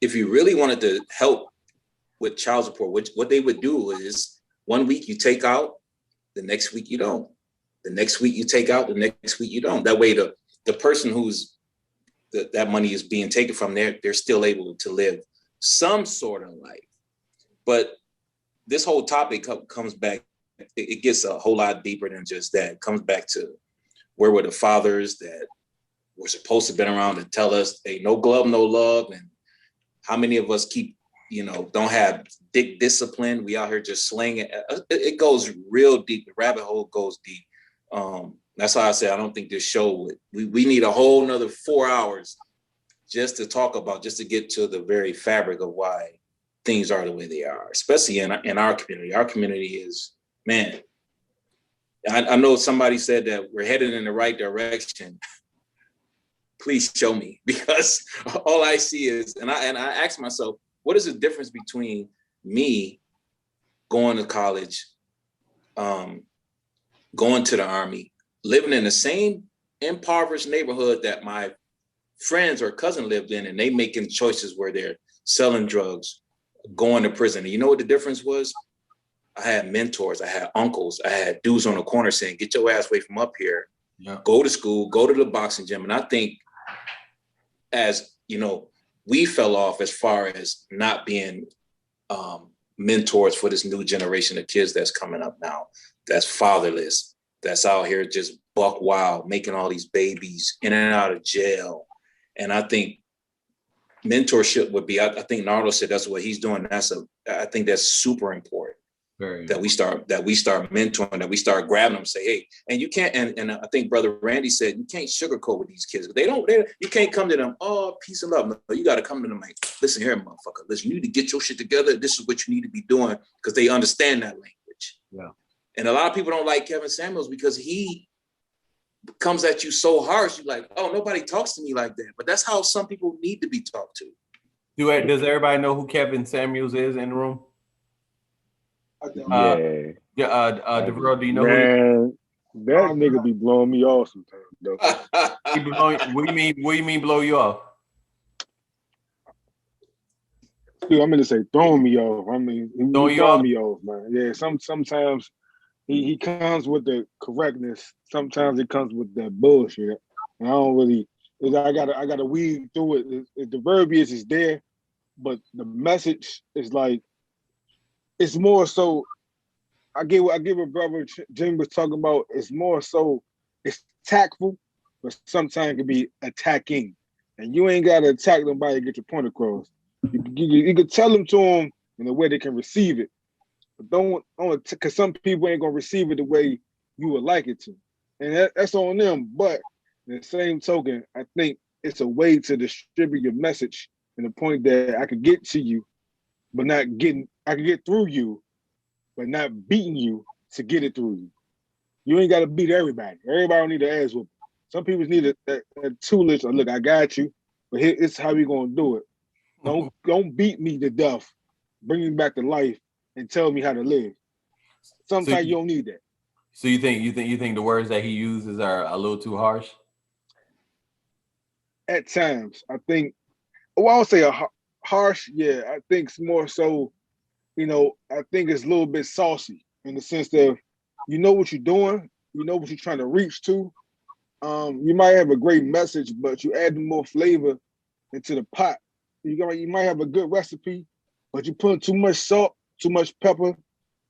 If you really wanted to help with child support, what they would do is 1 week you take out, the next week you don't. The next week you take out, the next week you don't. That way the person who's that money is being taken from, they're still able to live some sort of life. But this whole topic comes back, it gets a whole lot deeper than just that. It comes back to where were the fathers that were supposed to have been around to tell us, hey, no glove, no love. And how many of us don't have discipline? We out here just slinging. It goes real deep. The rabbit hole goes deep. That's why I say I don't think this show we need a whole nother 4 hours just to talk about, just to get to the very fabric of why things are the way they are, especially in our community. Our community is, man, I know somebody said that we're headed in the right direction. Please show me, because all I see is, and I ask myself, what is the difference between me going to college, going to the Army, living in the same impoverished neighborhood that my friends or cousin lived in, and they making choices where they're selling drugs, going to prison. And you know what the difference was? I had mentors, I had uncles, I had dudes on the corner saying, get your ass away from up here, go to school, go to the boxing gym. And I think, as you know, we fell off as far as not being mentors for this new generation of kids that's coming up now, that's fatherless, that's out here just buck wild, making all these babies in and out of jail. And I think mentorship would be, I think Nardo said that's what he's doing. I think that's super important. That we start mentoring, that we start grabbing them, say, hey, and you can't, and I think Brother Randy said, you can't sugarcoat with these kids. You can't come to them, oh, peace and love. No, you got to come to them like, listen here, motherfucker, listen, you need to get your shit together. This is what you need to be doing, because they understand that language. Yeah. And a lot of people don't like Kevin Samuels because he comes at you so harsh. You're like, oh, nobody talks to me like that. But that's how some people need to be talked to. Does everybody know who Kevin Samuels is in the room? DeVero, do you know who that nigga be blowing me off sometimes, though. What do you mean blow you off? Dude, I'm gonna say throwing me off. I mean, he throwing me off, man. Yeah, sometimes he comes with the correctness. Sometimes it comes with that bullshit. And I don't really. I gotta weed through it. The verbiage is there, but the message is like, it's more so. I get what Brother Jim was talking about. It's more so, it's tactful, but sometimes it can be attacking. And you ain't got to attack nobody to get your point across. You can tell them to them in a way they can receive it. but don't because some people ain't gonna receive it the way you would like it to, and that's on them. But in the same token, I think it's a way to distribute your message and the point that I could get to you, but not getting. I could get through you, but not beating you to get it through you. You ain't got to beat everybody. Everybody don't need to ass whoop. Some people need a toolage. Look, I got you, but here, it's how we gonna do it. Don't beat me to death. Bring me back to life and tell me how to live. Sometimes you don't need that. So you think the words that he uses are a little too harsh? At times, I think. Well, I don't say harsh. Yeah, I think it's more so. I think it's a little bit saucy in the sense that you know what you're doing, you know what you're trying to reach to. You might have a great message, but you add more flavor into the pot. You might have a good recipe, but you put too much salt, too much pepper,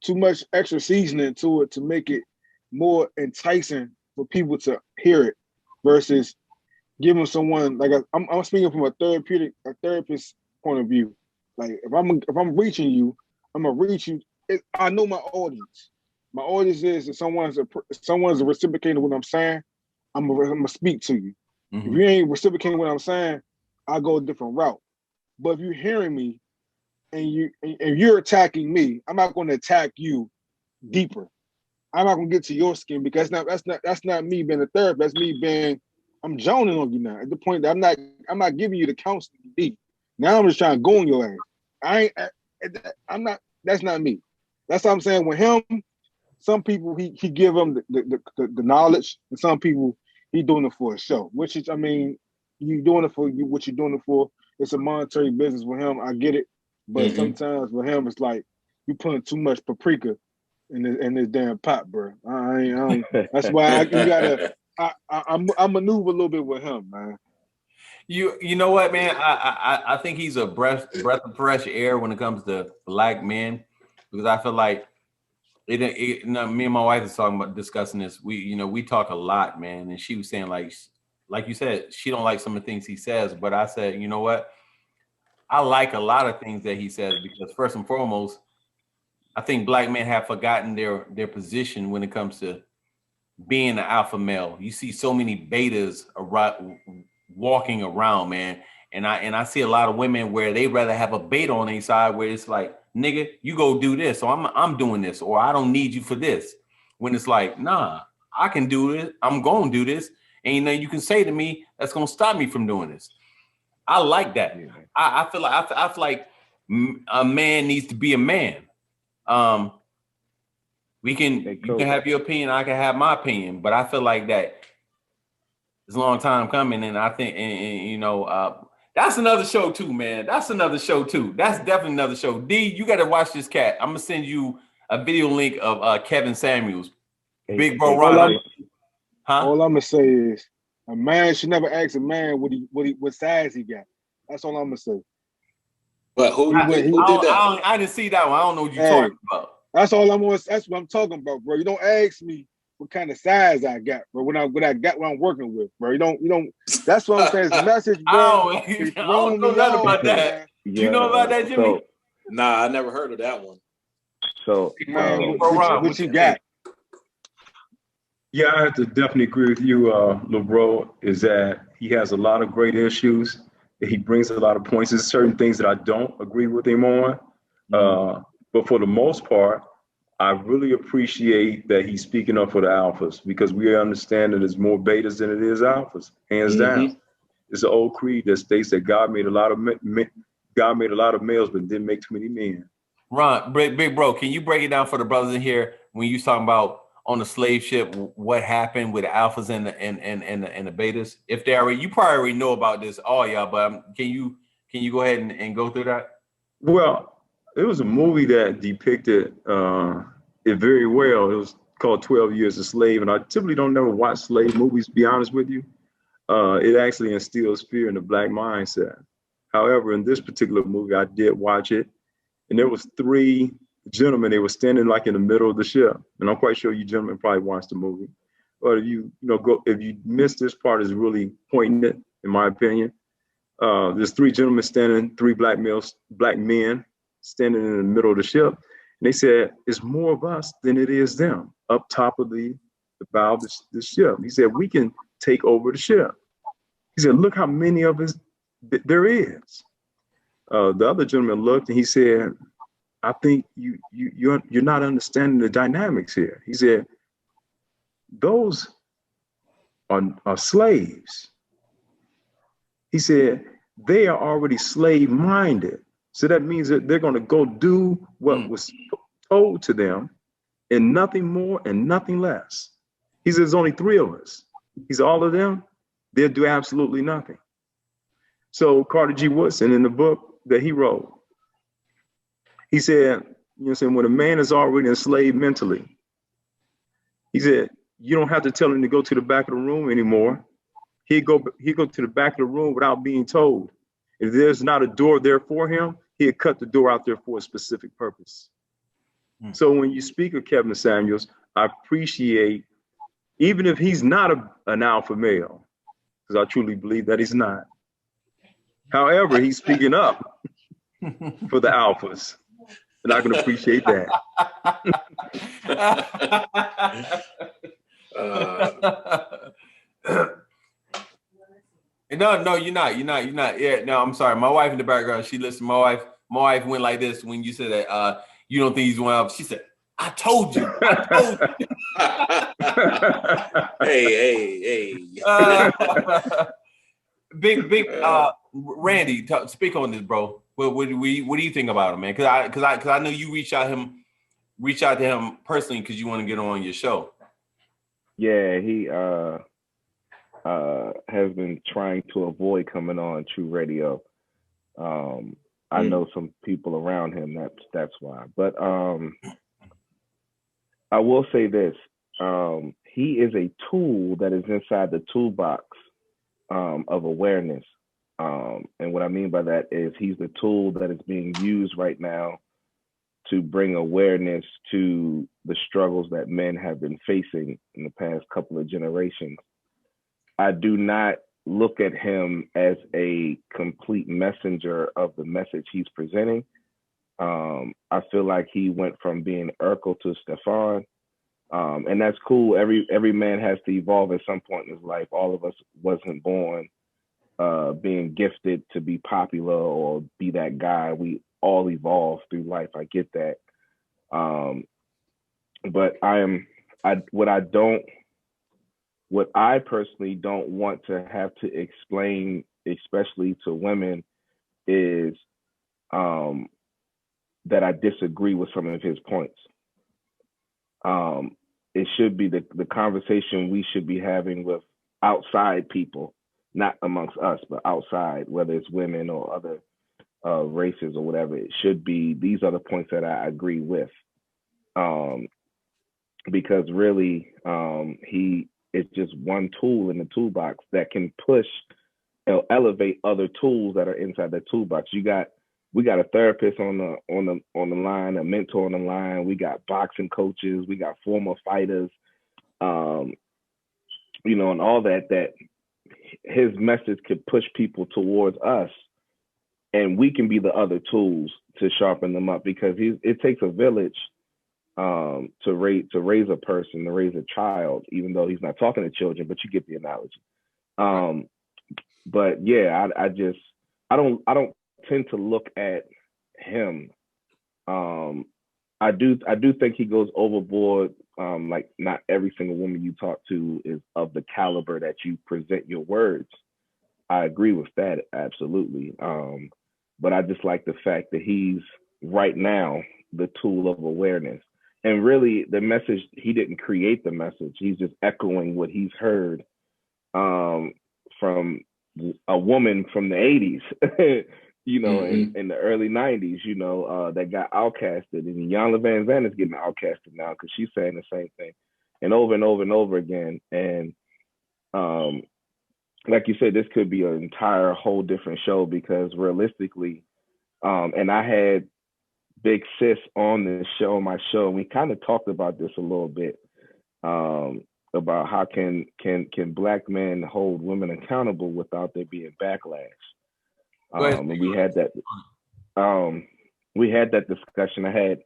too much extra seasoning to it to make it more enticing for people to hear it, versus giving someone like I'm speaking from a therapist point of view. Like if I'm reaching you, I'm gonna reach you. I know my audience. My audience is if someone's reciprocating what I'm saying, I'm gonna speak to you. If you ain't reciprocating what I'm saying, I go a different route. But if you're hearing me and you're attacking me, I'm not going to attack you deeper. I'm not going to get to your skin because that's not me being a therapist. That's me being I'm joning on you now. At the point that I'm not giving you the counseling you need. Now I'm just trying to go on your ass. I'm not. That's not me. That's what I'm saying. With him, some people he give them the knowledge, and some people he doing it for a show. Which is, I mean, you doing it for you. What you're doing it for? It's a monetary business with him. I get it, but sometimes with him, it's like you putting too much paprika in this damn pot, bro. That's why you gotta. I maneuver a little bit with him, man. You know what, man? I think he's a breath of fresh air when it comes to black men, because I feel like me and my wife is discussing this. We talk a lot, man, and she was saying like you said, she don't like some of the things he says, but I said, you know what? I like a lot of things that he says because first and foremost, I think black men have forgotten their position when it comes to being an alpha male. You see so many betas walking around, man. And I see a lot of women where they rather have a beta on their side where it's like, nigga, you go do this, so I'm doing this, or I don't need you for this. When it's like, nah, I can do it. I'm gonna do this. And you can say to me that's gonna stop me from doing this. I like that. Yeah. I feel like a man needs to be a man. You can have your opinion, I can have my opinion, but I feel like that it's a long time coming, and I think, that's another show too, man. That's another show too. That's definitely another show. D, you got to watch this cat. I'm gonna send you a video link of Kevin Samuels, Big Bro Ronald. All I'm gonna say is a man should never ask a man what size he got. That's all I'm gonna say. But who did that? I didn't see that one. I don't know what you're talking about. That's all that's what I'm talking about, bro. You don't ask me what kind of size I got, bro. What I'm working with, bro. You don't. That's what I'm saying. It's a message, bro. I don't know nothing about that. Yeah, you know about that, Jimmy? Nah, I never heard of that one. So, what you got? Yeah, I have to definitely agree with you, LeBro, is that he has a lot of great issues. He brings a lot of points. There's certain things that I don't agree with him on. But for the most part, I really appreciate that he's speaking up for the alphas, because we understand that there's more betas than it is alphas, hands down. It's an old creed that states that God made a lot of males, but didn't make too many men. Ron, big bro, can you break it down for the brothers in here when you talking about on the slave ship what happened with the alphas and the betas? If they you probably already know about this, all y'all, but can you go ahead and go through that? Well, it was a movie that depicted it very well. It was called 12 Years a Slave, and I typically don't never watch slave movies, to be honest with you. It actually instills fear in the black mindset. However, in this particular movie, I did watch it, and there was 3 gentlemen. They were standing like in the middle of the ship, and I'm quite sure you gentlemen probably watched the movie. But if you missed this part, is really poignant, in my opinion. There's 3 gentlemen standing, 3 black men standing in the middle of the ship, And they said, it's more of us than it is them up top of the bow of the ship. He said, we can take over the ship. He said, look how many of us there is. The other gentleman looked and he said, I think you're not understanding the dynamics here. He said, those are slaves. He said, they are already slave-minded. So that means that they're going to go do what was told to them and nothing more and nothing less. He says, there's only 3 of us. He said, all of them, they'll do absolutely nothing. So Carter G. Woodson, in the book that he wrote, he said, you know, saying when a man is already enslaved mentally, he said, you don't have to tell him to go to the back of the room anymore. He'd go to the back of the room without being told. If there's not a door there for him, he'd cut the door out there for a specific purpose. So when you speak of Kevin Samuels, I appreciate, even if he's not an alpha male, because I truly believe that he's not. However, he's speaking up for the alphas, and I can appreciate that. No, you're not. Yeah, no, I'm sorry. My wife in the background, she listened. My wife went like this when you said that you don't think he's one of. She said, I told you. Hey. Big Randy, speak on this, bro. What do you think about him, man? Because I know you reach out to him personally because you want to get on your show. Yeah, he has been trying to avoid coming on True Radio. I know some people around him. That's why. But I will say this: he is a tool that is inside the toolbox of awareness. And what I mean by that is he's the tool that is being used right now to bring awareness to the struggles that men have been facing in the past couple of generations. I do not look at him as a complete messenger of the message he's presenting. I feel like he went from being Urkel to Stefan. And that's cool. Every man has to evolve at some point in his life. All of us wasn't born being gifted to be popular or be that guy. We all evolve through life. I get that. But what I personally don't want to have to explain, especially to women, is that I disagree with some of his points. It should be the conversation we should be having with outside people, not amongst us, but outside, whether it's women or other races or whatever. It should be, these are the points that I agree with. Because really, he is just one tool in the toolbox that can push or elevate other tools that are inside the toolbox. We got a therapist on the line, a mentor on the line. We got boxing coaches. We got former fighters, and all that his message could push people towards us, and we can be the other tools to sharpen them up, because it takes a village to raise a person, to raise a child, even though he's not talking to children, but you get the analogy. But yeah, I don't tend to look at him. I do think he goes overboard. Like not every single woman you talk to is of the caliber that you present your words. I agree with that, absolutely. But I just like the fact that he's right now the tool of awareness. And really the message, he didn't create the message. He's just echoing what he's heard from a woman from the 80s. In the early 90s, that got outcasted. And Iyanla Vanzant is getting outcasted now because she's saying the same thing and over and over and over again. And like you said, this could be an entire whole different show, because realistically, and I had Big Sis on my show, and we kind of talked about this a little bit, about how can Black men hold women accountable without there being backlash. And we had that discussion. I had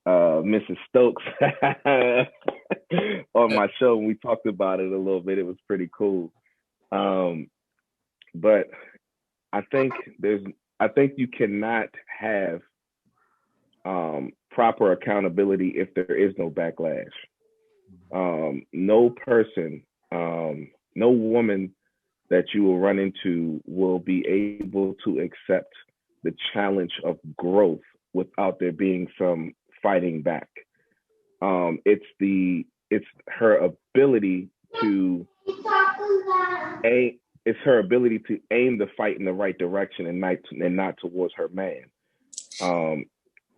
Mrs. Stokes on my show, and we talked about it a little bit. It was pretty cool. But I think you cannot have proper accountability if there is no backlash. No person, no woman that you will run into will be able to accept the challenge of growth without there being some fighting back. It's her ability to aim. It's her ability to aim the fight in the right direction and not towards her man.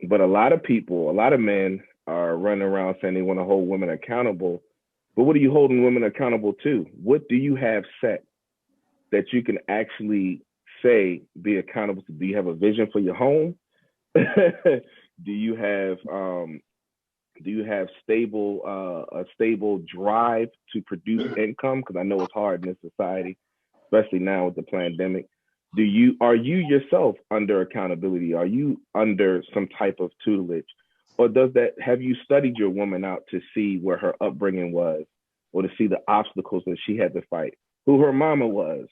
But a lot of people, a lot of men are running around saying they want to hold women accountable. But what are you holding women accountable to? What do you have set that you can actually say be accountable to? Do you have a vision for your home? Do you have a stable drive to produce income? Because I know it's hard in this society, especially now with the pandemic. Are you yourself under accountability? Are you under some type of tutelage? Or have you studied your woman out to see where her upbringing was, or to see the obstacles that she had to fight, who her mama was?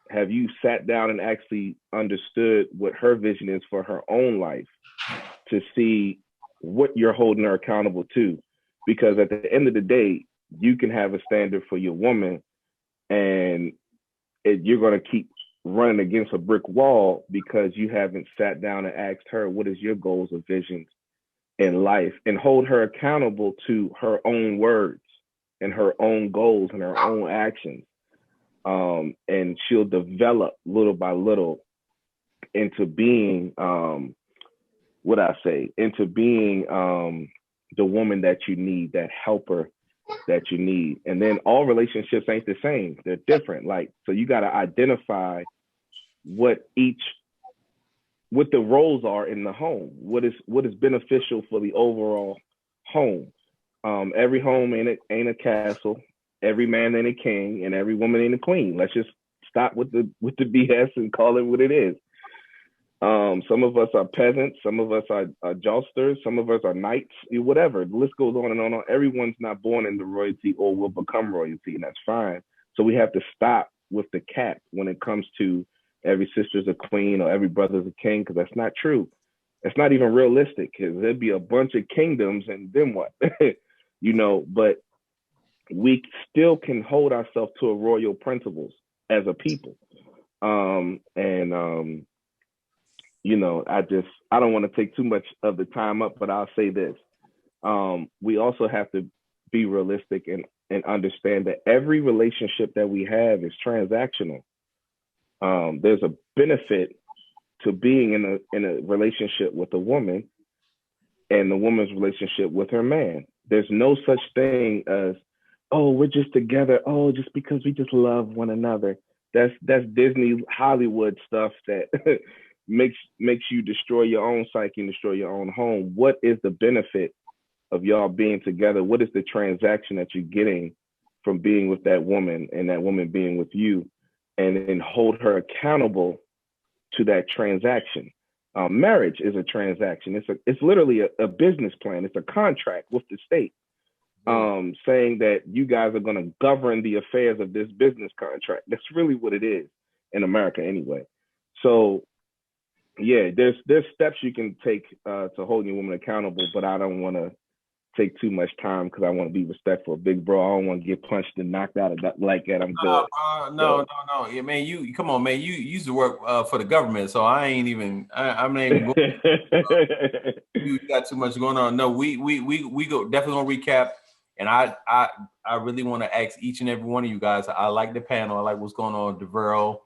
Have you sat down and actually understood what her vision is for her own life to see what you're holding her accountable to? Because at the end of the day, you can have a standard for your woman, and you're going to keep running against a brick wall because you haven't sat down and asked her, what is your goals or visions in life, and hold her accountable to her own words and her own goals and her own actions. And she'll develop little by little into being, the woman that you need, that helper that you need. And then all relationships ain't the same. They're different. So you got to identify what the roles are in the home. What is beneficial for the overall home. Every home ain't a castle. Every man ain't a king, and every woman ain't a queen. Let's just stop with the BS and call it what it is. Some of us are peasants, some of us are josters, some of us are knights, whatever. The list goes on and on. Everyone's not born into royalty or will become royalty, and that's fine. So we have to stop with the cap when it comes to every sister's a queen or every brother's a king, because that's not true. That's not even realistic, because there'd be a bunch of kingdoms, and then what? But we still can hold ourselves to a royal principles as a people. I don't want to take too much of the time up, but I'll say this. We also have to be realistic and understand that every relationship that we have is transactional. There's a benefit to being in a relationship with a woman and the woman's relationship with her man. There's no such thing as, oh, we're just together. Oh, just because we just love one another. That's Disney Hollywood stuff that makes you destroy your own psyche and destroy your own home. What is the benefit of y'all being together? What is the transaction that you're getting from being with that woman and that woman being with you? And then hold her accountable to that transaction. Marriage is a transaction. It's literally a business plan. It's a contract with the state, saying that you guys are going to govern the affairs of this business contract. That's really what it is in America anyway. So yeah, there's steps you can take to hold your woman accountable, but I don't want to take too much time because I want to be respectful of Big Bro. I don't want to get punched and knocked out of that like that. I'm good. No. Yeah, man, you come on, man. You used to work for the government, so I ain't even. I'm not even. You got too much going on. No, we go definitely gonna recap, and I really want to ask each and every one of you guys. I like the panel. I like what's going on. DeVero,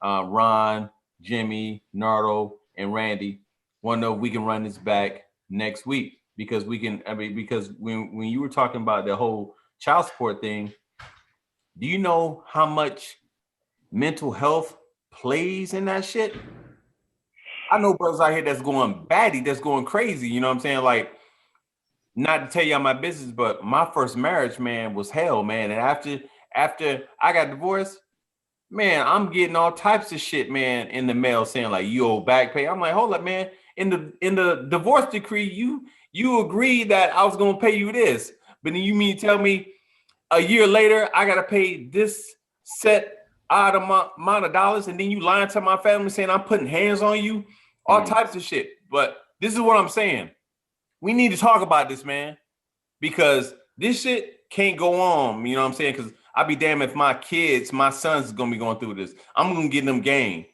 Ron, Jimmy, Nardo, and Randy. Want to know if we can run this back next week. Because we can, because when you were talking about the whole child support thing, do you know how much mental health plays in that shit? I know brothers out here that's going batty, that's going crazy. You know what I'm saying? Like, not to tell y'all my business, but my first marriage, man, was hell, man. And after I got divorced, man, I'm getting all types of shit, man, in the mail saying like, you owe back pay. I'm like, hold up, man. in the divorce decree, you agreed that I was gonna pay you this, but then you mean tell me a year later I gotta pay this set odd amount of dollars, and then you lying to my family saying I'm putting hands on you, all types of shit. But this is what I'm saying. We need to talk about this, man, because this shit can't go on. You know what I'm saying? Because I'd be damned if my sons is gonna be going through this. I'm gonna get them game.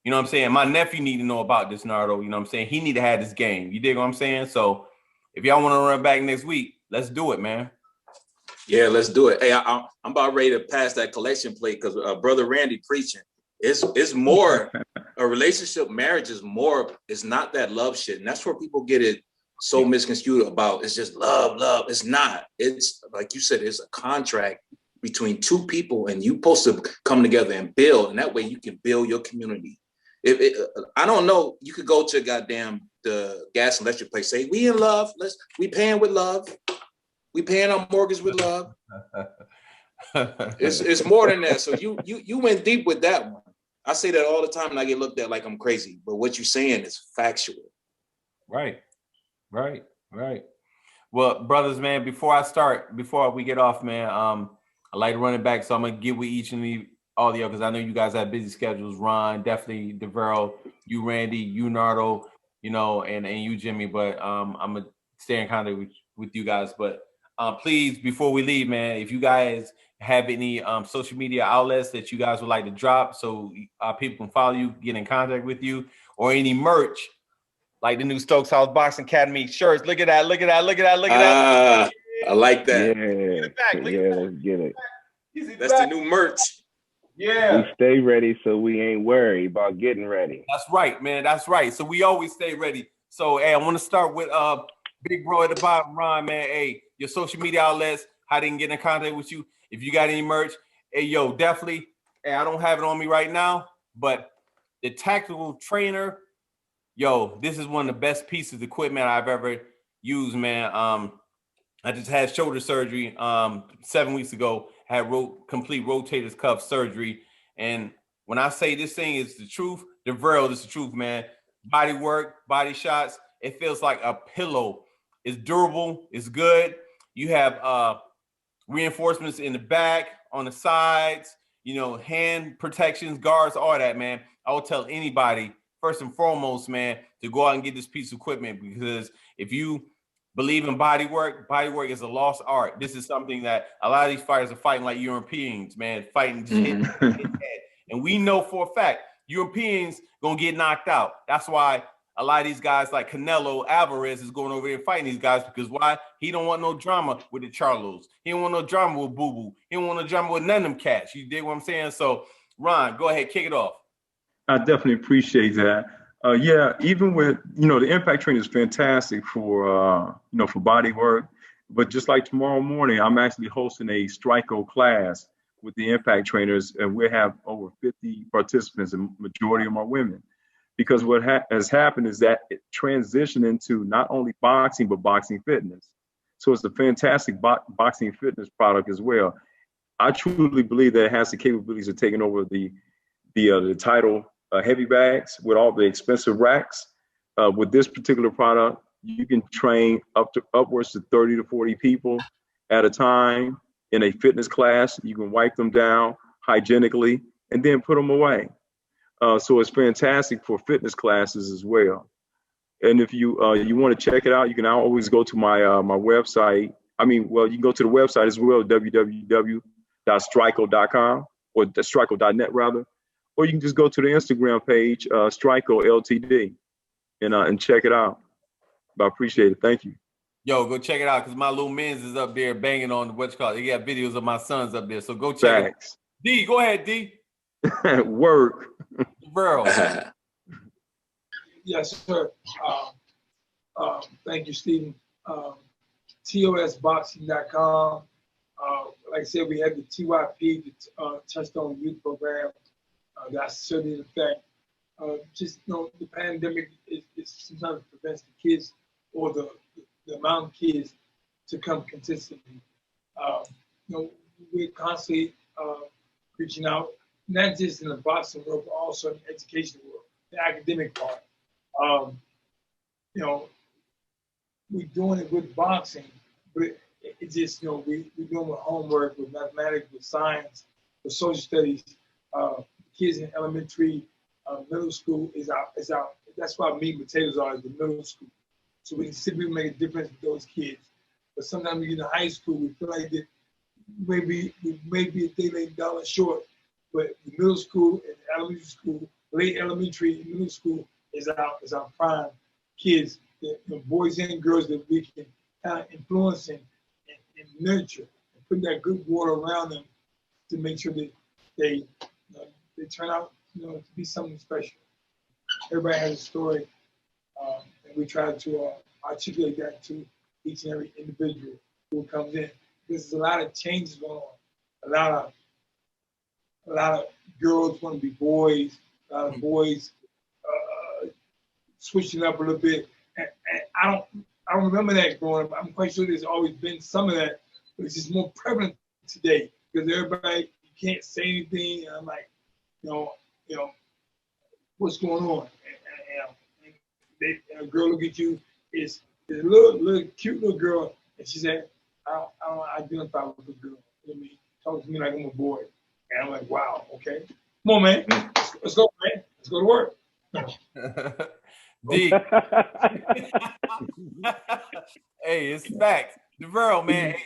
You know what I'm saying? My nephew need to know about this, Nardo. You know what I'm saying? He need to have this game. You dig what I'm saying? So if y'all want to run back next week, let's do it, man. Yeah, let's do it. Hey, I'm about ready to pass that collection plate because Brother Randy preaching. It's more a relationship. Marriage is more. It's not that love shit, and that's where people get it so misconstrued about. It's just love. It's not. It's like you said. It's a contract between two people, and you supposed to come together and build, and that way you can build your community. I don't know, you could go to the gas and electric place, say we in love. We paying with love. We paying our mortgage with love. It's more than that. So you went deep with that one. I say that all the time, and I get looked at like I'm crazy. But what you're saying is factual. Right. Well, brothers, man, before we get off, man, I like to run it back. So I'm gonna get with each and all of y'all because I know you guys have busy schedules. Ron, definitely DeVero, you Randy, you Nardo, you know, and you Jimmy. But I'm gonna stay in contact with you guys. But please, before we leave, man, if you guys have any social media outlets that you guys would like to drop so people can follow you, get in contact with you, or any merch like the new Stokes House Boxing Academy shirts. Look at that. I like that. Let's get it. That's the new merch. Yeah. We stay ready so we ain't worried about getting ready. That's right, man. That's right. So we always stay ready. So, hey, I want to start with Big Bro at the bottom, Ron, man. Hey, your social media outlets, how they can get in contact with you. If you got any merch, hey, yo, definitely. Hey, I don't have it on me right now, but the tactical trainer, yo, this is one of the best pieces of equipment I've ever used, man. I just had shoulder surgery 7 weeks ago, had complete rotator cuff surgery. And when I say this thing is the truth, DeVero is the truth, man. Body work, body shots, it feels like a pillow. It's durable, it's good. You have reinforcements in the back, on the sides, you know, hand protections, guards, all that, man. I will tell anybody, first and foremost, man, to go out and get this piece of equipment, because if you believe in body work is a lost art. This is something that a lot of these fighters are fighting like Europeans, man, fighting just hit head. And we know for a fact Europeans gonna get knocked out. That's why a lot of these guys like Canelo Alvarez is going over there and fighting these guys, because why? He don't want no drama with the Charlos. He don't want no drama with Boo Boo. He don't want no drama with none of them cats. You dig what I'm saying? So, Ron, go ahead, kick it off. I definitely appreciate that. Yeah, even with, you know, the impact training is fantastic for, you know, for body work. But just like tomorrow morning, I'm actually hosting a Striko class with the impact trainers, and we have over 50 participants, and majority of them are women. Because what has happened is that it transitioned into not only boxing, but boxing fitness. So it's a fantastic boxing fitness product as well. I truly believe that it has the capabilities of taking over the title heavy bags with all the expensive racks. With this particular product, you can train upwards to 30 to 40 people at a time in a fitness class. You can wipe them down hygienically and then put them away. So it's fantastic for fitness classes as well. And if you want to check it out, you can always go to my my website. You can go to the website as well, www.striko.com or striko.net rather. Or you can just go to the Instagram page, Striko Ltd, and check it out. I appreciate it. Thank you. Yo, go check it out, because my little mans is up there banging on what's called. They got videos of my sons up there, so go check it out. D, go ahead, D. Work. Bro. Yes, sir. Thank you, Stephen. TOSboxing.com. Like I said, we had the TYP, the Touchstone Youth Program. That's certainly the fact. Just, you know, the pandemic is sometimes prevents the kids or the amount of kids to come consistently. You know, we're constantly reaching out, not just in the boxing world, but also in the education world, the academic part. you know, we're doing it with boxing, but it just, you know, we're doing with homework, with mathematics, with science, with social studies. Kids in elementary, middle school is out. That's why meat and potatoes are the middle school. So we can simply make a difference with those kids. But sometimes we get to high school, we feel like that maybe we may be $1 short, but the middle school and elementary school, late elementary and middle school is our prime kids, the boys and girls that we can kind of influence and nurture and put that good water around them to make sure that they turn out, to be something special. Everybody has a story, and we try to articulate that to each and every individual who comes in. There's a lot of changes going on. A lot of girls want to be boys. A lot of boys switching up a little bit. And I don't remember that growing up. I'm quite sure there's always been some of that, but it's just more prevalent today because everybody, you can't say anything. And I'm like, what's going on? And a girl look at you, is a little cute little girl, and she said, I don't identify with the girl. You know what I mean? Talk to me like I'm a boy. And I'm like, wow, okay. Come on, man. Let's go, man. Let's go to work. D. Hey, it's facts. DeVero, man. Hey,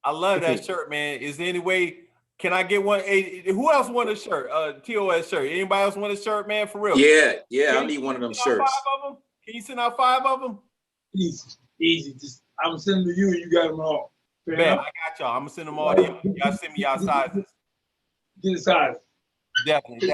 I love that shirt, man. Is there any way, can I get one? Hey, who else want a shirt? TOS shirt. Anybody else want a shirt, man? For real? Yeah, I need one of them shirts. Can you send out 5 of them? Easy. Just I'm sending them to you, and you got them all. Man, I got y'all. I'm gonna send them all to y'all. Y'all send me y'all sizes. Get the size. Definitely.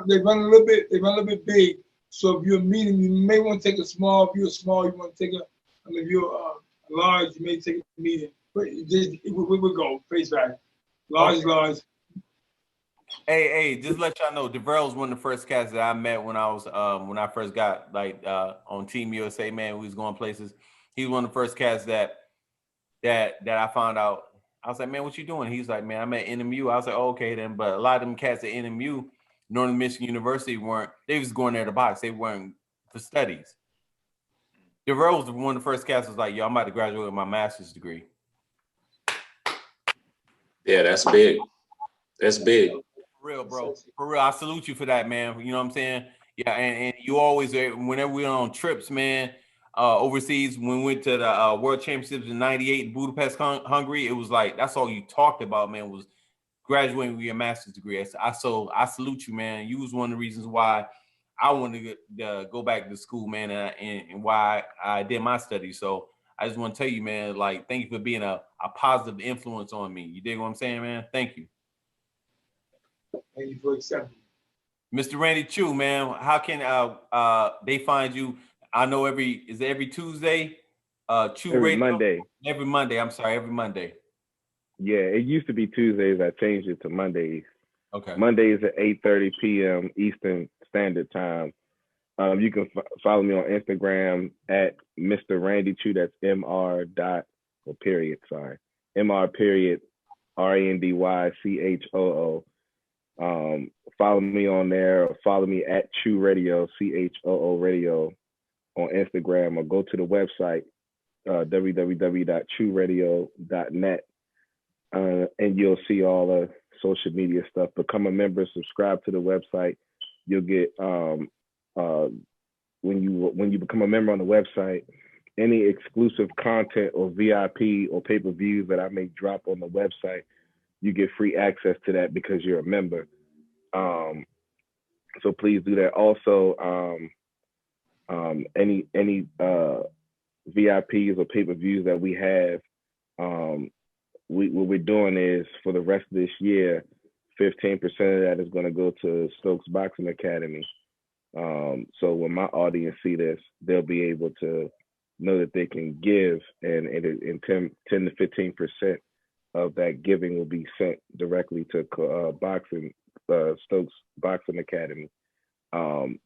They run a little bit. They run a little bit big. So if you're a medium, you may want to take a small. If you're small, you want to take if you're large, you may take a medium. But we go face value. Large. Hey, just let y'all know, DeVero's one of the first cats that I met when I first got on Team USA, man. We was going places. He was one of the first cats that I found out. I was like, man, what you doing? He's like, man, I'm at NMU. I was like, oh, okay then. But a lot of them cats at NMU, Northern Michigan University, they was going there to box. They weren't for studies. DeVero was one of the first cats was like, yo, I'm about to graduate with my master's degree. Yeah, that's big. That's big. For real, bro. For real. I salute you for that, man. You know what I'm saying? Yeah, and you always, whenever we were on trips, man, overseas, when we went to the World Championships in '98 in Budapest, Hungary, it was like, that's all you talked about, man, was graduating with your master's degree. I salute you, man. You was one of the reasons why I wanted to go back to school, man, and why I did my studies. So I just want to tell you, man, like, thank you for being a positive influence on me. You dig what I'm saying, man? Thank you. Thank you for accepting. Mr. Randy Chu, man, how can they find you? I know every Tuesday? Chu every Radio? Monday. Every Monday. I'm sorry, every Monday. Yeah, it used to be Tuesdays. I changed it to Mondays. Okay. Mondays at 8:30 p.m. Eastern Standard Time. You can follow me on Instagram at Mr. Randy Chu. That's Mr. RandyChoo. Follow me on there, or follow me at Chu Radio, CHOO Radio on Instagram, or go to the website, www.churadio.net, and you'll see all the social media stuff. Become a member, subscribe to the website. You'll get, when you become a member on the website, any exclusive content or VIP or pay-per-views that I may drop on the website, you get free access to that because you're a member. So please do that. Also, any VIPs or pay-per-views that we have, what we're doing is, for the rest of this year, 15% of that is going to go to Stokes Boxing Academy. So when my audience see this, they'll be able to know that they can give, and 10 to 15% of that giving will be sent directly to Stokes Boxing Academy,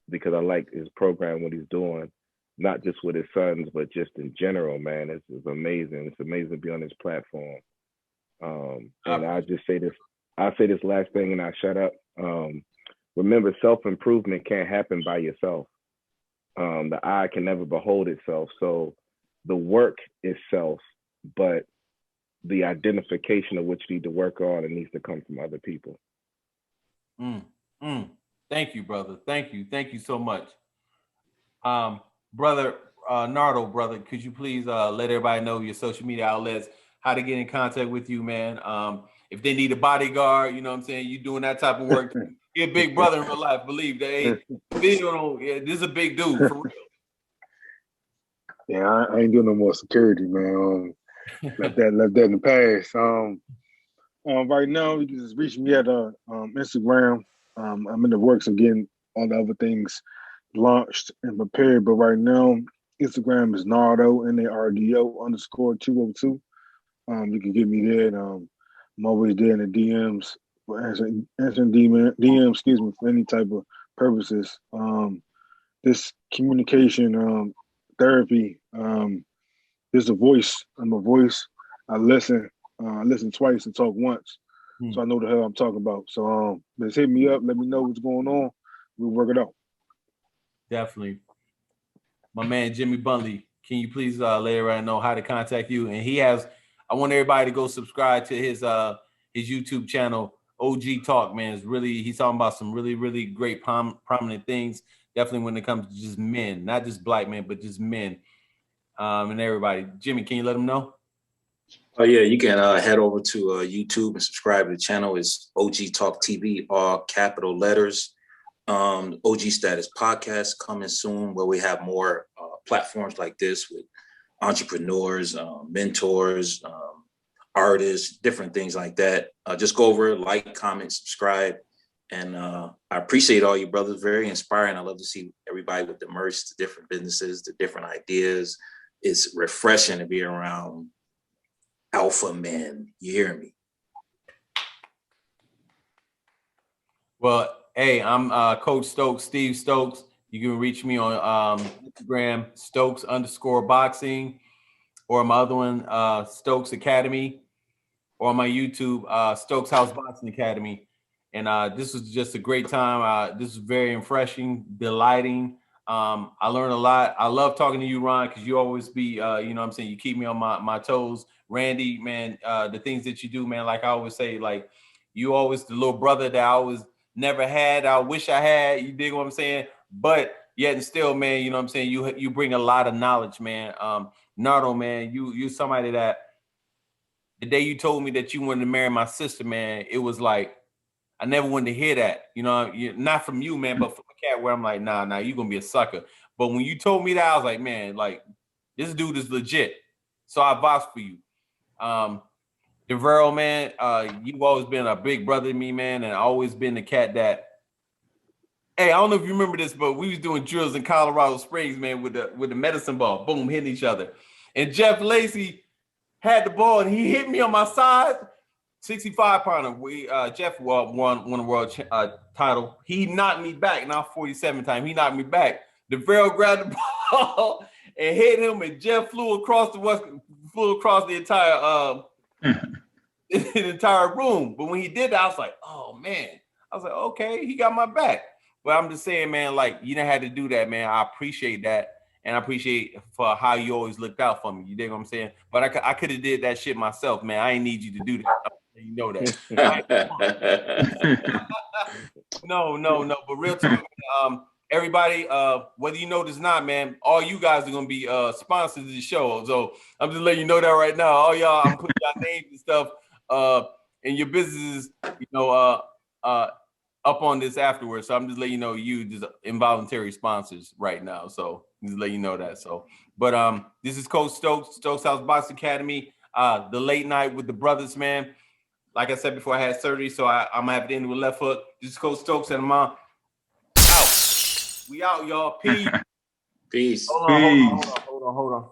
because I like his program, what he's doing, not just with his sons, but just in general, man. It's amazing. It's amazing to be on his platform. And I just say this last thing and I shut up. Remember, self-improvement can't happen by yourself. The eye can never behold itself. So the work is self, but the identification of what you need to work on, it needs to come from other people. Thank you, brother. Thank you so much. Brother Nardo, brother, could you please let everybody know your social media outlets, how to get in contact with you, man? If they need a bodyguard, you know what I'm saying, you doing that type of work. You're a big brother in real life, believe that. Hey, this is a big dude, for real. Yeah, I ain't doing no more security, man. Left that in the past. Right now, you can just reach me at Instagram. I'm in the works of getting all the other things launched and prepared, but right now, Instagram is Nardo, NARDO_202. You can get me there, and I'm always there in the DMs, answering DMs, for any type of purposes. This communication therapy, there's a voice. I'm a voice. I listen twice and talk once, so I know the hell I'm talking about. So just hit me up, let me know what's going on. We'll work it out. Definitely. My man Jimmy Bunley, can you please let everyone know how to contact you? And I want everybody to go subscribe to his YouTube channel, OG Talk, man. He's talking about some really, really great prominent things. Definitely when it comes to just men, not just black men, but just men. And everybody. Jimmy, can you let them know? Oh yeah, you can head over to YouTube and subscribe to the channel. It's OG Talk TV, all capital letters. OG Status podcast coming soon, where we have more platforms like this with entrepreneurs, mentors, artists, different things like that. Just go over, like, comment, subscribe. And I appreciate all you brothers. Very inspiring. I love to see everybody with the merch, the different businesses, the different ideas. It's refreshing to be around alpha men. You hear me? Well, hey, I'm Coach Stokes, Steve Stokes. You can reach me on Instagram, Stokes_boxing, or my other one, Stokes Academy, or my YouTube, Stokes House Boxing Academy. And this was just a great time. This is very refreshing, delighting. I learned a lot. I love talking to you, Ron, because you always be, you know what I'm saying, you keep me on my toes. Randy, man, the things that you do, man, like I always say, like, you always the little brother that I always never had. I wish I had. You dig what I'm saying? But yet and still, man, you know what I'm saying, you bring a lot of knowledge, man. Nardo, man, you somebody that the day you told me that you wanted to marry my sister, man, it was like, I never wanted to hear that, you know, not from you, man, but from a cat where I'm like, nah, you're going to be a sucker. But when you told me that, I was like, man, like, this dude is legit. So I vouch for you. DeVero, man, you've always been a big brother to me, man, and always been the cat that, hey, I don't know if you remember this, but we was doing drills in Colorado Springs, man, with the medicine ball, boom, hitting each other. And Jeff Lacey had the ball, and he hit me on my side. 65-pounder. Jeff won a world title. He knocked me back. Now 47 time. He knocked me back. DeVero grabbed the ball and hit him, and Jeff flew across the entire the entire room. But when he did that, I was like, oh man. I was like, okay, he got my back. But I'm just saying, man, like, you didn't have to do that, man. I appreciate that. And I appreciate for how you always looked out for me. You dig what I'm saying? But I could have did that shit myself, man. I ain't need you to do that. You know that. No. But real talk, everybody, whether you know this or not, man, all you guys are gonna be sponsors of the show. So I'm just letting you know that right now. All y'all, I'm putting y'all names and stuff in your businesses, you know, up on this afterwards. So I'm just letting you know you just involuntary sponsors right now. So just let you know that. So, but this is Coach Stokes, Stokes House Boxing Academy, the late night with the brothers, man. Like I said before, I had surgery, so I'm gonna have to end with left hook. This is Coach Stokes and I'm out. We out, y'all. Peace. Peace. Hold on.